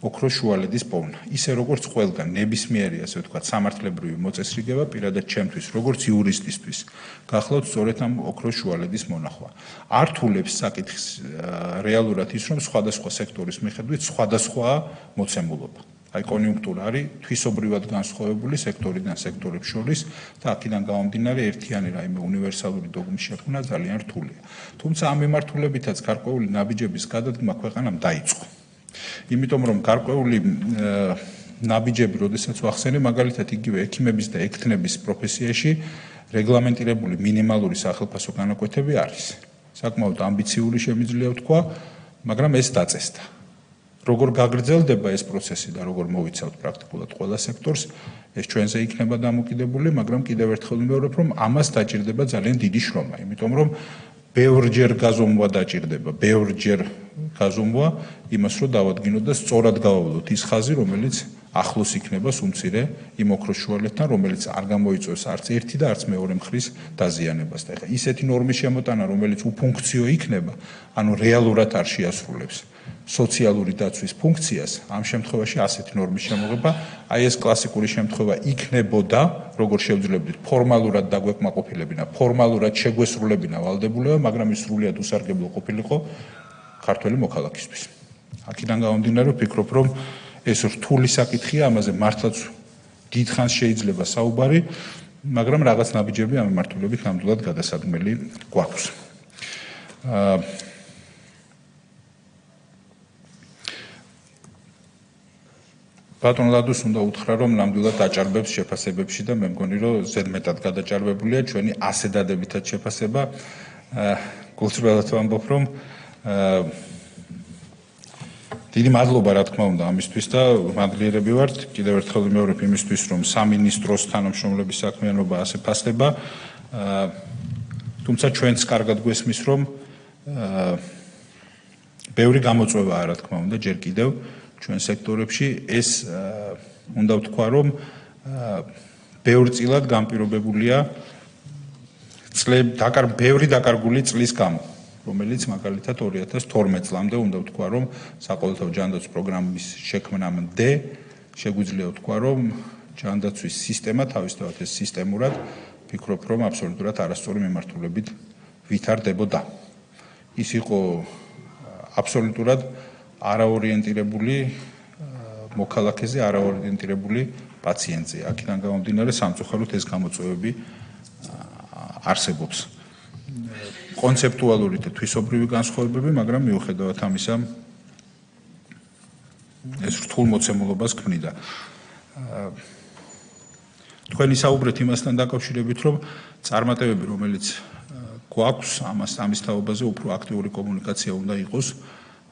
ოქროს შუალედის პოვნა. ისე როგორც ყველგან ნებისმიერი, ასე ვთქვათ, სამართლებრივი მოწესრიგება პირადად ჩემთვის, როგორც იურისტისთვის, გახლავთ სწორედ ამ ოქროს შუალედის მონახვა. ართულებს საკითხს რეალურად ის, რომ სხვადასხვა სექტორის მიხედვით სხვადასხვაა მოცემულობა. აი კონიუნქტურა არის თვისობრივად განსხვავებული სექტორიდან სექტორებს შორის და აქედან გამომდინარე ერთიანი რაიმე უნივერსალური დოგმის შექმნა ძალიან რთულია. თუმცა ამ მიმართულებითაც გარკვეული ნაბიჯების გადადგმა ქვეყანამ დაიწყო. იმიტომ რომ გარკვეული ნაბიჯები, როდესაც ვახსენე, მაგალითად იგივე ექიმების და ექთნების პროფესიაში რეგლამენტირებული მინიმალური სახელფასო განაკვეთები არის. საკმაოდ ამბიციური შემიძლია ვთქვა, მაგრამ ეს დაწესდა. როგორ გაგრძელდება ეს პროცესი და როგორ მოვიცავთ პრაქტიკულად ყველა სექტორს, ეს ჩვენზე იქნება დამოკიდებული, მაგრამ კიდევ ერთხელ ვიმეორებ, რომ ამას დაჭირდება ძალიან დიდი შრომა, იმიტომ რომ ბევრჯერ გაზომვა დაჭირდება, ბევრჯერ გაზომვა იმას, რომ დავადგინოთ და სწორად გავავლოთ ის ხაზი, რომელიც ახლოს იქნება სუმცირე იმ ოქროს შუალედთან, რომელიც არ გამოიწვევს არც ერთი და არც მეორე მხრის დაზიანებას. და ეხლა ისეთი ნორმის შემოტანა, რომელიც უფუნქციო იქნება, ანუ რეალურად არ შეასრულებს სოციალური დაცვის ფუნქციას, ამ შემთხვევაში ასეთი ნორმის შემოღება, აი ეს კლასიკური შემთხვევა იქნებოდა, როგორ შევძლებდით, ფორმალურად დაგვეკმაყოფილებინა, ფორმალურად შეგვესრულებინა ვალდებულება, მაგრამ ის სრულიად უსარგებლო ყოფილიყო ქართველი მოქალაქისთვის. აქედან გამომდინარე, ვფიქრობ, რომ ეს რთული საკითხია, ამაზე მართლაც დიდხანს შეიძლება საუბარი, მაგრამ რაღაც ნაბიჯები ამ მიმართულებით ნამდვილად გადასადგმელი გვაქვს. ბატონ ლადოს უნდა უთხრა, რომ ნამდვილად დაჭარბებს შეფასებებში და მე მგონი, რომ ზედმეტად გადაჭარბებულია ჩვენი ასე დადებითად შეფასება. გულწრფელად ვამბობ, რომ დიდი მადლობა რა თქმა უნდა ამისთვის და მადლიერები ვართ. კიდევ ერთხელ ვიმეორებ იმისთვის, რომ სამინისტროს თანამშრომლების საქმიანობა ასე ფასდება. თუმცა ჩვენც კარგად გვესმის, რომ ბევრი გამოწვევაა რა თქმა უნდა ჯერ კიდევ ჩვენ სექტორებში ეს უნდა ვთქვა, რომ ბევრწილად განპირობებულია ბევრი დაკარგული წლის გამო, რომელიც მაგალითად 2012 წლამდე უნდა ვთქვა, რომ საყოველთაო ჯანდაცვის პროგრამის შექმნამდე შეგვიძლია ვთქვა, რომ ჯანდაცვის სისტემა თავისთავად ეს სისტემურად ვფიქრობ, რომ აბსოლუტურად არასწორი მიმართულებით ვითარდებოდა. ის იყო აბსოლუტურად არაორიენტირებული მოქალაქეზე, არაორიენტირებული პაციენტზე. აქედან გამომდინარე, სამწუხაროდ ეს გამოწვევები არსებობს. კონცეპტუალური და თვისობრივი განსხვავებები, მაგრამ მიუხედავად ამისა, ეს რთულ მოცემულობას ქმნიდა. თქვენ ისაუბრეთ იმასთან დაკავშირებით, რომ წარმატებები, რომელიც გვაქვს, ამის თაობაზე უფრო აქტიური კომუნიკაცია უნდა იყოს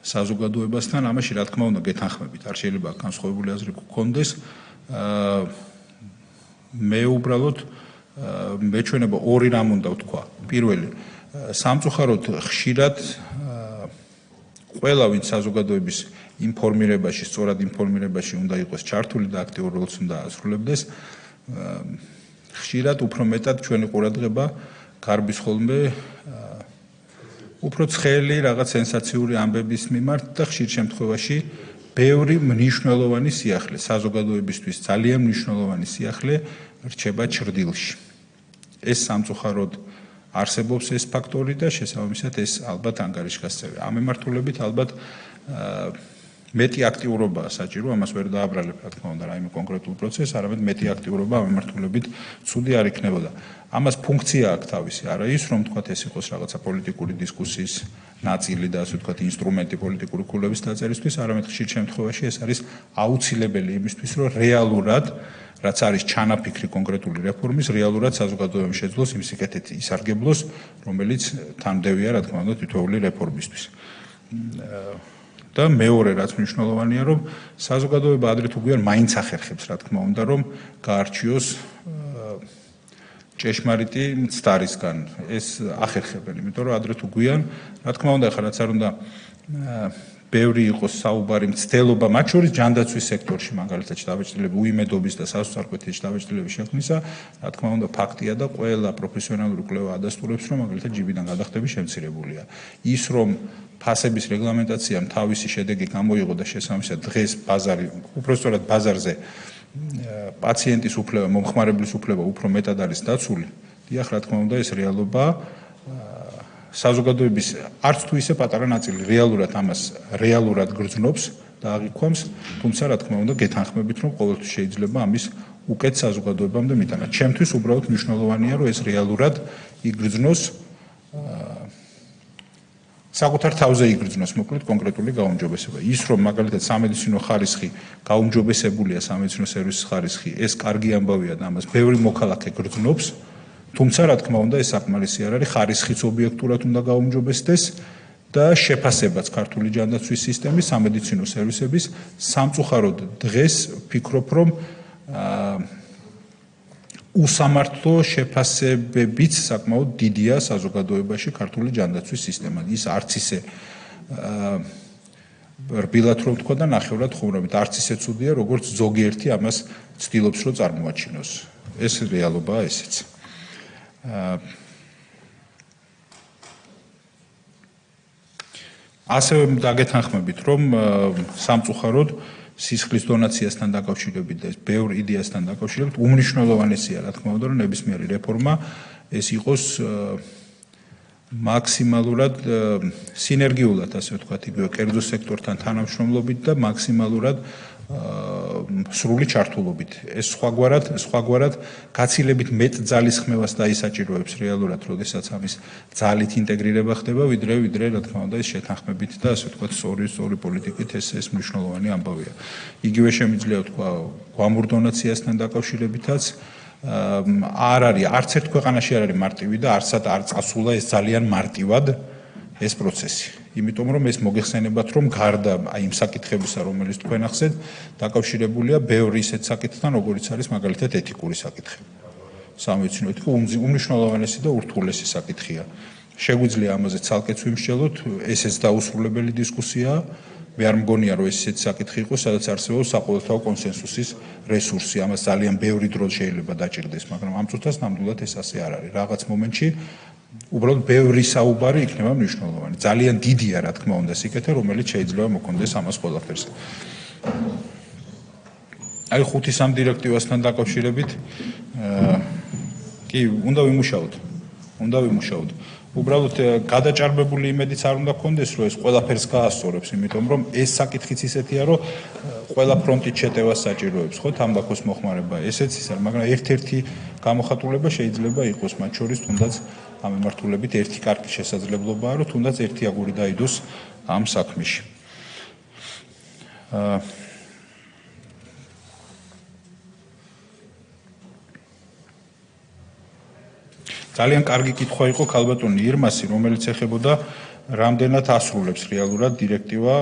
საზოგადოებასთან, ამაში რა თქმა უნდა გეთანხმებით, არ შეიძლება განსხვავებული აზრი გქონდეს. მე უბრალოდ მეჩვენება ორი რამ უნდა ვთქვა. პირველი, სამწუხაროდ ხშირად ყველა ვინც საზოგადოების ინფორმირებაში, სწორად ინფორმირებაში უნდა იყოს ჩართული და აქტიურ როლს უნდა ასრულებდეს, ხშირად უფრო მეტად ჩვენი ყურადღება გარბის ხოლმე უფრო ცხელი რაღაც სენსაციური ამბების მიმართ და ხშირ შემთხვევაში ბევრი მნიშვნელოვანი სიახლე, საზოგადოებისთვის ძალიან მნიშვნელოვანი სიახლე რჩება ჭრდილში. ეს სამწუხაროდ არსებობს ეს ფაქტორი და შესაბამისად ეს ალბათ ანგარიშგასწევია. ამ მიმართულებით ალბათ მეტი აქტიურობაა საჭირო, ამას ვერ დააბრალებ, რა თქმა უნდა, რაიმე კონკრეტულ პროცესს, არამედ მეტი აქტიურობა ამ მიმართულებით ცუდი არ იქნებოდა. ამას ფუნქცია აქვს თავისი, არა ის, რომ თქვათ ეს იყოს რაღაცა პოლიტიკური დისკუსიის ნაწილი და ასე ვთქვათ, ინსტრუმენტი პოლიტიკური ქულების დაწერისთვის, არამედ ხშირ შემთხვევაში ეს არის აუცილებელი იმისთვის, რომ რეალურად რაც არის ჩანაფიქრი კონკრეტული რეფორმის, რეალურად საზოგადოებამ შეძლოს იმ სიკეთით ისარგებლოს, რომელიც თანმდევია, რა თქმა უნდა, თითოეული რეფორმისთვის. და მეორე რაც მნიშვნელოვანია, რომ საზოგადოება ადრე თუ გვიან მაინც ახერხებს, რა თქმა უნდა, რომ გაარჩიოს ჭეშმარიტი მცდარისგან. ეს ახერხებენ, იმიტომ რომ ადრე თუ გვიან, რა თქმა უნდა, ხა რაც არ უნდა ბევრი იყოს საუბარი მცდელობა, მათ შორის ჯანდაცვის სექტორში, მაგალითად, შტაბ-ჭრილები უიმედობის და სასწრაფოთი შტაბ-ჭრილების შექმნისა, რა თქმა უნდა, ფაქტია და ყველა პროფესიონალური კვლევა ადასტურებს, რომ მაგალითად ჯიბიდან გადახდები შემცირებულია. ის რომ ფასების რეგლამენტაციამ თავისი შედეგი გამოიღო და შესაბამისად დღეს ბაზარი, უпростоრად ბაზარზე პაციენტის უფლება, მომხმარებლის უფლება უფრო მეტად არის დაცული. დიახ, რა თქმა უნდა, ეს რეალობაა. საზოგადოების არც თუ ისე პატარა ნაწილი რეალურად ამას რეალურად გრძნობს და აღიქვამს, თუმცა რა თქმა უნდა გეთანხმებით, რომ ყოველთვის შეიძლება ამის უკეთ საზოგადოებამდე მიტანა. ჩემთვის უბრალოდ მნიშვნელოვანია, რომ ეს რეალურად იგრძნოს საკუთარ თავზე იგრძნოს მოკლედ კონკრეტული გაუმჯობესება. ის რომ მაგალითად სამედიცინო ხარისხი გაუმჯობესებულია, სამედიცინო სერვისის ხარისხი, ეს კარგი ამბავია და ამას ბევრი მოქალაქე გრძნობს. თუმცა რა თქმა უნდა ეს საკმარისი არ არის, ხარისხიც ობიექტურად უნდა გაუმჯობესდეს და შეფასებაც ქართული ჯანდაცვის სისტემის სამედიცინო სერვისების სამწუხაროდ დღეს ვფიქრობ რომ უსამართლო შეფასებებიც საკმაოდ დიდია საზოგადოებაში ქართული ჯანდაცვის სისტემად. ის არც ისე რბილად რომ თქვა და ნახევრად ხუმრობით არც ისე ცუდია, როგორც ზოგიერთი ამას ცდილობს რომ წარმოაჩინოს. ეს რეალობაა ესეც. ასევე დაგეთანხმებით, რომ სამწუხაროდ სისხლის დონაციასთან დაკავშირებით და ბევრ იდეასთან დაკავშირებით უმნიშვნელოვანესია, რა თქმა უნდა, რომ ნებისმიერი რეფორმა ეს იყოს მაქსიმალურად სინერგიულად, ასე ვთქვათ, იგივე კერძო სექტორთან თანამშრომლობით და მაქსიმალურად სრული ჩართულობით. ეს სხვაგვარად გაცილებით მეტ ძალისხმევას დაისაჭიროებს რეალურად, როდესაც ამის ძალით ინტეგრირება ხდება, ვიდრე რა თქმა უნდა ეს შეთანხმებით და ასე ვთქვათ სწორი პოლიტიკით ეს მნიშვნელოვანი ამბავია. იგივე შემიძლია ვთქვა გვამურ დონაციასთან დაკავშირებითაც არ არის არც ერთ ქვეყანაში არ არის მარტივი და არ წასულა ეს ძალიან მარტივად ეს პროცესი. იმიტომ რომ ეს მოგეხსენებათ რომ გარდა იმ საკითხებისა რომელიც თქვენ ახსენეთ დაკავშირებულია ბევრი ისეთ საკითხთან როგორიც არის მაგალითად ეთიკური საკითხები. სამედიცინო ეთიკა უმნიშვნელოვანესი და ურთულესი საკითხია. შეგვიძლია ამაზე ცალკეც ვიმსჯელოთ, ესეც დაუსრულებელი დისკუსიაა. მე არ მგონია რომ ეს ისეთი საკითხი იყოს, სადაც არსებობს საყოველთაო კონსენსუსის რესურსი. ამას ძალიან ბევრი დრო შეიძლება დაჭირდეს, მაგრამ ამ წუთას ნამდვილად ეს ასე არ არის. რაღაც მომენტში უბრალოდ ბევრი საუბარი იქნება მნიშვნელოვანი. ძალიან დიდია, რა თქმა უნდა, სიკეთე, რომელიც შეიძლება მოქონდეს ამას ყველაფერს. აი 5-3 დირექტივასთან დაკავშირებით კი, უნდა ვიმუშაოთ. უბრალოდ გადაჭარბებული იმედიც არ უნდა გქონდეს, რომ ეს ყველაფერს გაასწორებს, იმიტომ რომ ეს საკითხიც ისეთია, რომ ყველა ფრონტით შეტევას საჭიროებს, ხო, თამბაქოს მოხმარება. ესეც ის არის, მაგრამ ერთ-ერთი გამოხატულება შეიძლება იყოს მათ შორის თუნდაც ამ მიმართულებით ერთი კარგი შესაძლებლობაა, რომ თუნდაც ერთი აგური დაიდოს ამ საქმეში. ძალიან კარგი კითხვა იყო ქალბატონი ირმასი, რომელიც ეხებოდა რამდენად ასრულებს რეალურად დირექტივა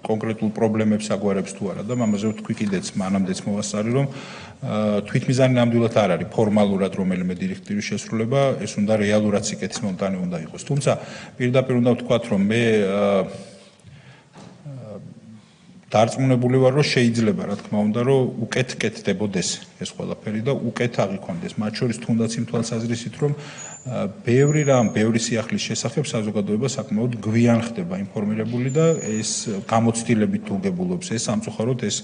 კონკრეტულ პრობლემებს აგვარებს თუ არა და ამაზე ვთქვი კიდეც მანამდეც მოვასწარი რომ თვითმიზანი ნამდვილად არ არის ფორმალურად რომელიმე დირექტივის შესრულება, ეს უნდა რეალურად სიკეთის მომტანი უნდა იყოს. თუმცა პირდაპირ უნდა ვთქვათ რომ მე დარწმუნებული ვარ რომ შეიძლება რა თქმა უნდა რომ უკეთ კეთდებოდეს ეს ყველაფერი და უკეთ აღიქონდეს. მათ შორის თუნდაც იმ თვალსაზრისით რომ ბევრი სიახლის შესახებ საზოგადოება საკმაოდ გვიან ხდება ინფორმირებული და ეს გამოცდილებით თუგებულობს. ეს სამწუხაროდ ეს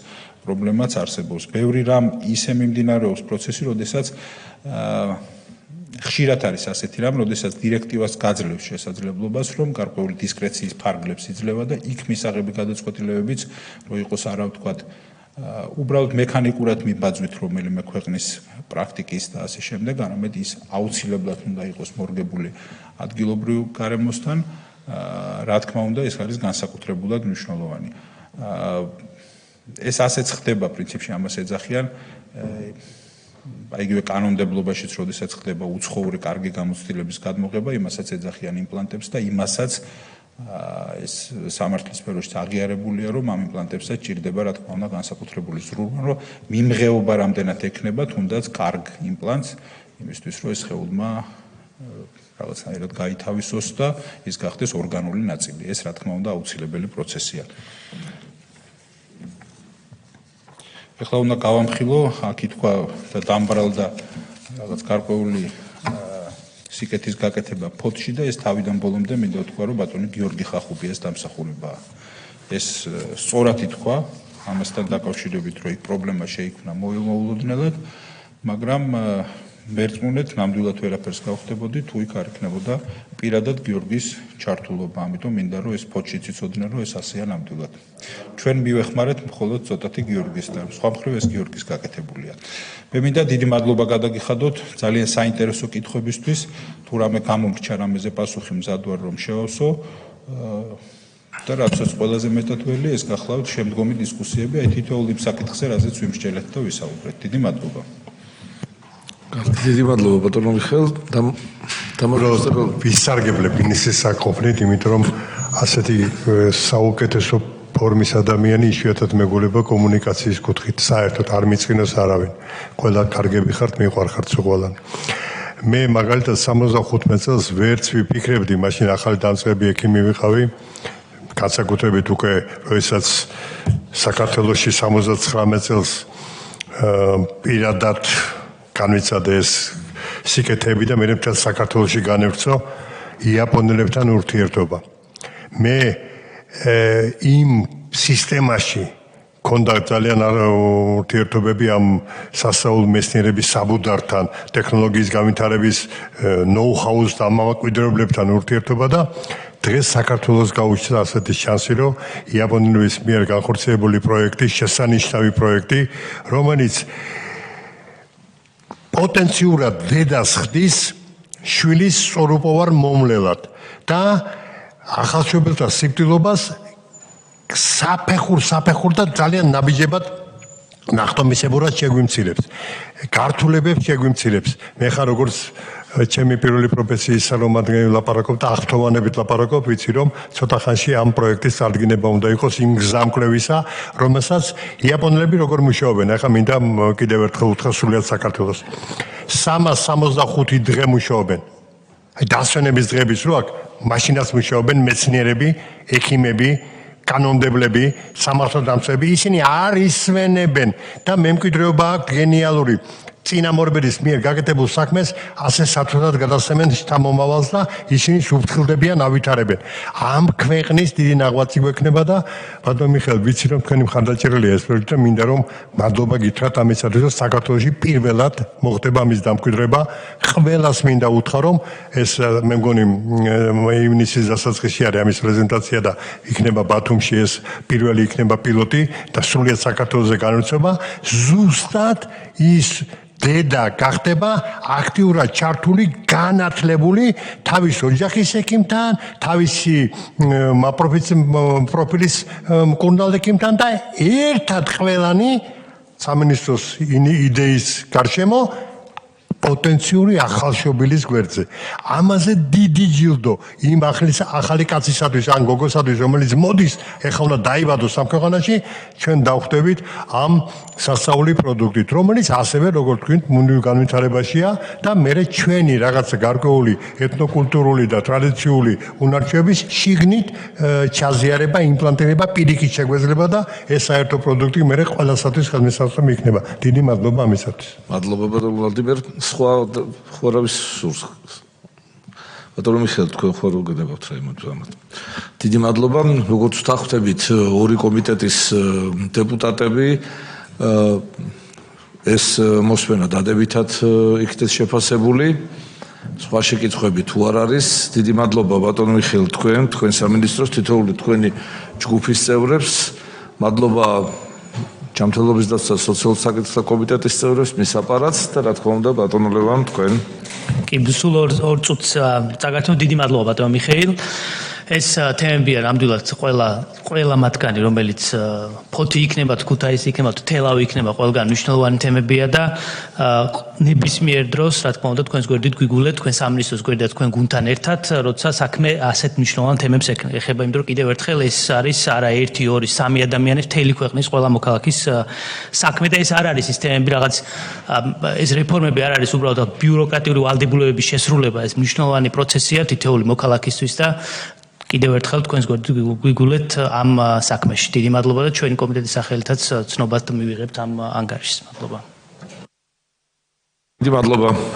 პრობლემაც არსებობს. ბევრი რამ ისე მიმდინარეობს პროცესი, როდესაც ხშირად არის ასეთი რამ, როდესაც დირექტივას გაძლევს შესაძლებლობას, რომ გარკვეული დისკრეციის ფარგლებს იძლევა და იქ მისაღები გადაწყვეტილებებიც რო იყოს არა ვთქვათ უბრალოდ მექანიკურად მიბაძვით რომელიმე ქვეყნის პრაქტიკის და ასე შემდეგ, არამედ ის აუცილებლად უნდა იყოს მორგებული ადგილობრივ გარემოსთან, რა თქმა უნდა, ეს არის განსაკუთრებულად მნიშვნელოვანი. ეს ასეც ხდება პრინციპში ამას ეძახიან იგივე კანონმდებლობაშიც, როდესაც ხდება უცხოური კარგი გამოცდილების გადმოღება, იმასაც ეძახიან იმპლანტებს და იმასაც ეს სამართლის სფეროში აღიარებულია, რომ ამ იმპლანტებსაც ჭირდება, რა თქმა უნდა, განსაკუთრებული ზრუნვა, რომ მიმღეობა რამდენად ექნება, თუნდაც კარგ იმპლანტს, იმისთვის, რომ ეს სხეულმა რაღაცნაირად გაითავისოს და ის გახდეს ორგანული ნაწილი. ეს, რა თქმა უნდა, აუცილებელი პროცესია. ეხლა უნდა გავამხილო, აქ ითქვა და დამბრალდა რაღაც გარკვეული სიკეთის გაკეთება ფოთში და ეს თავიდან ბოლომდე მინდა ვთქვა, რომ ბატონი გიორგი ხახუბიას დამსახურებაა. ეს სწორად ითქვა, ამასთან დაკავშირებით, რომ იქ პრობლემა შეიქმნა მოულოდნელად, მაგრამ მერწმუნეთ, ნამდვილად ვერაფერს გავხდებოდი, თუ იქ არ იქნებოდა პირადად გიორგის ჩართულობა, ამიტომ მინდა რომ ეს ფოთშიც იცოდნენ, რომ ეს ასეა ნამდვილად. ჩვენ მივეხმარეთ მხოლოდ ცოტათი გიორგის და სხვა მხრივ ეს გიორგის გაკეთებულია. მე მინდა დიდი მადლობა გადაგიხადოთ ძალიან საინტერესო კითხვებისთვის, თუ რამე გამომრჩა რამეზე პასუხი მზად ვარ რომ შევავსო და რაცაც ყველაზე მეტად ველი ეს გახლავთ შემდგომი დისკუსიები, აი თითოეულ იმ საკითხზე, რაზეც ვიმსჯელეთ და ვისაუბრეთ. დიდი მადლობა. დიდი მადლობა ბატონო მიხეილ დამოუკიდებლად ვისარგებლებ ინისის საკოფნით, იმიტომ რომ ასეთი საუკეთესო ფორმის ადამიანი იშვიათად მეგონება კომუნიკაციის კუთხით, საერთოდ არ მიწყინოს არავინ. ყველა კარგები ხართ, მიყვარხართ სულ. მე მაგალითად 75 წელს ვერც ვიფიქრებდი, მაშინ ახალი დამწყები ექიმი ვიყავი, განსაკუთრებით უკვე როდესაც საქართველოში 79 წელს პირადად განვიცადა ეს სიკეთეები და მე მთელ საქართველოში განევრცო იაპონელებთან ურთიერთობა. მე იმ სისტემაში ქონდა ძალიან ურთიერთობები ამ სასწავლო მეცნიერების საბუდართან, ტექნოლოგიის განვითარების ნოუ-ჰაუს და მამაკვირვებლებთან ურთიერთობა და დღეს საქართველოს გაუჩნდა ასეთი შანსი, რომ იაპონელების მიერ განხორციელებული პროექტი, შესანიშნავი პროექტი, რომელიც პოტენციურად დედას ხდის შვილის სწორუპოვარ მომლელად და ახალშობილთა სიკვდილობას საფეხურ და ძალიან ნაბიჯებად ნახტომისებურად შეგვიმცირებს. გართულებებს შეგვიმცირებს. მე ხარ როგორც ჩემი პირველი პროფესიის წარმომადგენელი ლაპარაკობ და აღფრთოვანებით ლაპარაკობ, ვიცი რომ ცოტა ხანში ამ პროექტის წარდგინება უნდა იყოს იმ გზამკვლევისა, რომელსაც იაპონელები როგორ მუშაობენ. ახლა მინდა კიდევ ერთხელ უთხრა სრულიად საქართველოს. 365 დღე მუშაობენ. აი დასვენების დღების რო აქ მაშინაც მუშაობენ მეცნიერები, ექიმები, კანონმდებლები, სამართალდამცავები, ისინი არ ისვენებენ და მემკვიდრეობა აქვს გენიალური. წინამორბედის მიერ გაკეთებულ საქმეს ასე სათვალად გადასცემენ შთამომავალს და ისინი სუფრთხილდებიან, ავითარებენ. ამ ქვეყნის დიდი ნაღვაწი გვექნება და ბატონ მიხეილ, ვიცი რომ თქვენი მხარდაჭერილია ეს პროექტი და მინდა რომ მადლობა გითხრათ ამისათვის, რომ საქართველოში პირველად მოხდება ამის დამკვიდრება. ყველას მინდა უთხრა რომ ეს მე მგონი ივნისის დასაწყისში არის ამის პრეზენტაცია და იქნება ბათუმში ეს პირველი იქნება პილოტი და სრულიად საქართველოზე განვითარება. ზუსტად ის დედა გახდება აქტიურად ჩართული, განათლებული თავის ოჯახის ექიმთან, თავისი პროფილის მკურნალ ექიმთან და ერთად ყველანი სამინისტროს იდეის გარშემო პოტენციური ახალშობილის გვერდზე. ამაზე დიდი ჯილდო იმ ახალი კაცისათვის ან გოგოსათვის, რომელიც მოდის, ეხლა უნდა დაიბადოს ამ ქვეყანაში, ჩვენ დავხვდებით ამ სასწაული პროდუქტით, რომელიც ასევე, როგორც თქვით, მუნდიურ განვითარებაშია და მერე ჩვენი რაღაცა გარკვეული ეთნოკულტურული და ტრადიციული უნარჩვების შიგნით ჩაზიარება, იმპლანტირება პირიქით შეგვეძლება და ეს საერთო პროდუქტი მერე ყველასათვის ხელმისაწვდომი იქნება. დიდი მადლობა ამისათვის. მადლობა ბატონ ვლადიმერ. სხვა ხوارავის სურს. ბატონო მიხეილ, თქვენ ხوار გედებავთ რაიმად. დიდი მადლობა. როგორც ვთანხმდებით, ორი კომიტეტის დეპუტატები ეს მოსმენა დადებითად იქნეს შეფასებული სხვა შეკითხვები თუ არ არის, დიდი მადლობა ბატონ მიხეილ თქვენ სამინისტროს თითოეული თქვენი ჯგუფის წევრებს, მადლობა ჯანმრთელობის და სოციალურ საკითხთა კომიტეტის წევრებს, მის აპარატს და რა თქმა უნდა ბატონ ლევან თქვენ. კი, სულ ორ წუთს წაგართმევ, დიდი მადლობა ბატონ მიხეილ. ეს თემებია ნამდვილად ყველა მათგანი, რომელიც ფოთი იქნება, ქუთაისი იქნება, თელავი იქნება, ყველგან მნიშვნელოვანი თემებია და ნებისმიერ დროს, რა თქმა უნდა, თქვენს გვერდით გვიგულეთ, თქვენ სამინისტროს გვერდით, თქვენ გუნდთან ერთად, როცა საქმე ასეთ მნიშვნელოვან თემებს ეხება, იმიტომ რომ კიდევ ერთხელ ეს არის არა 1, 2, 3 ადამიანის მთელი ქვეყნის ყველა მოქალაქის საქმე და ეს არ არის ის თემები, რაღაც ეს რეფორმები არ არის უბრალოდ ბიუროკრატიული ვალდებულებების შესრულება, ეს მნიშვნელოვანი პროცესია თითოეული მოქალაქისთვის და კიდევ ერთხელ თქვენს გვერდით გვიგულეთ ამ საქმეში. დიდი მადლობა და ჩვენი კომიტეტის სახელითაც ცნობას მივიღებთ ამ ანგარიშს. მადლობა. დიდი მადლობა.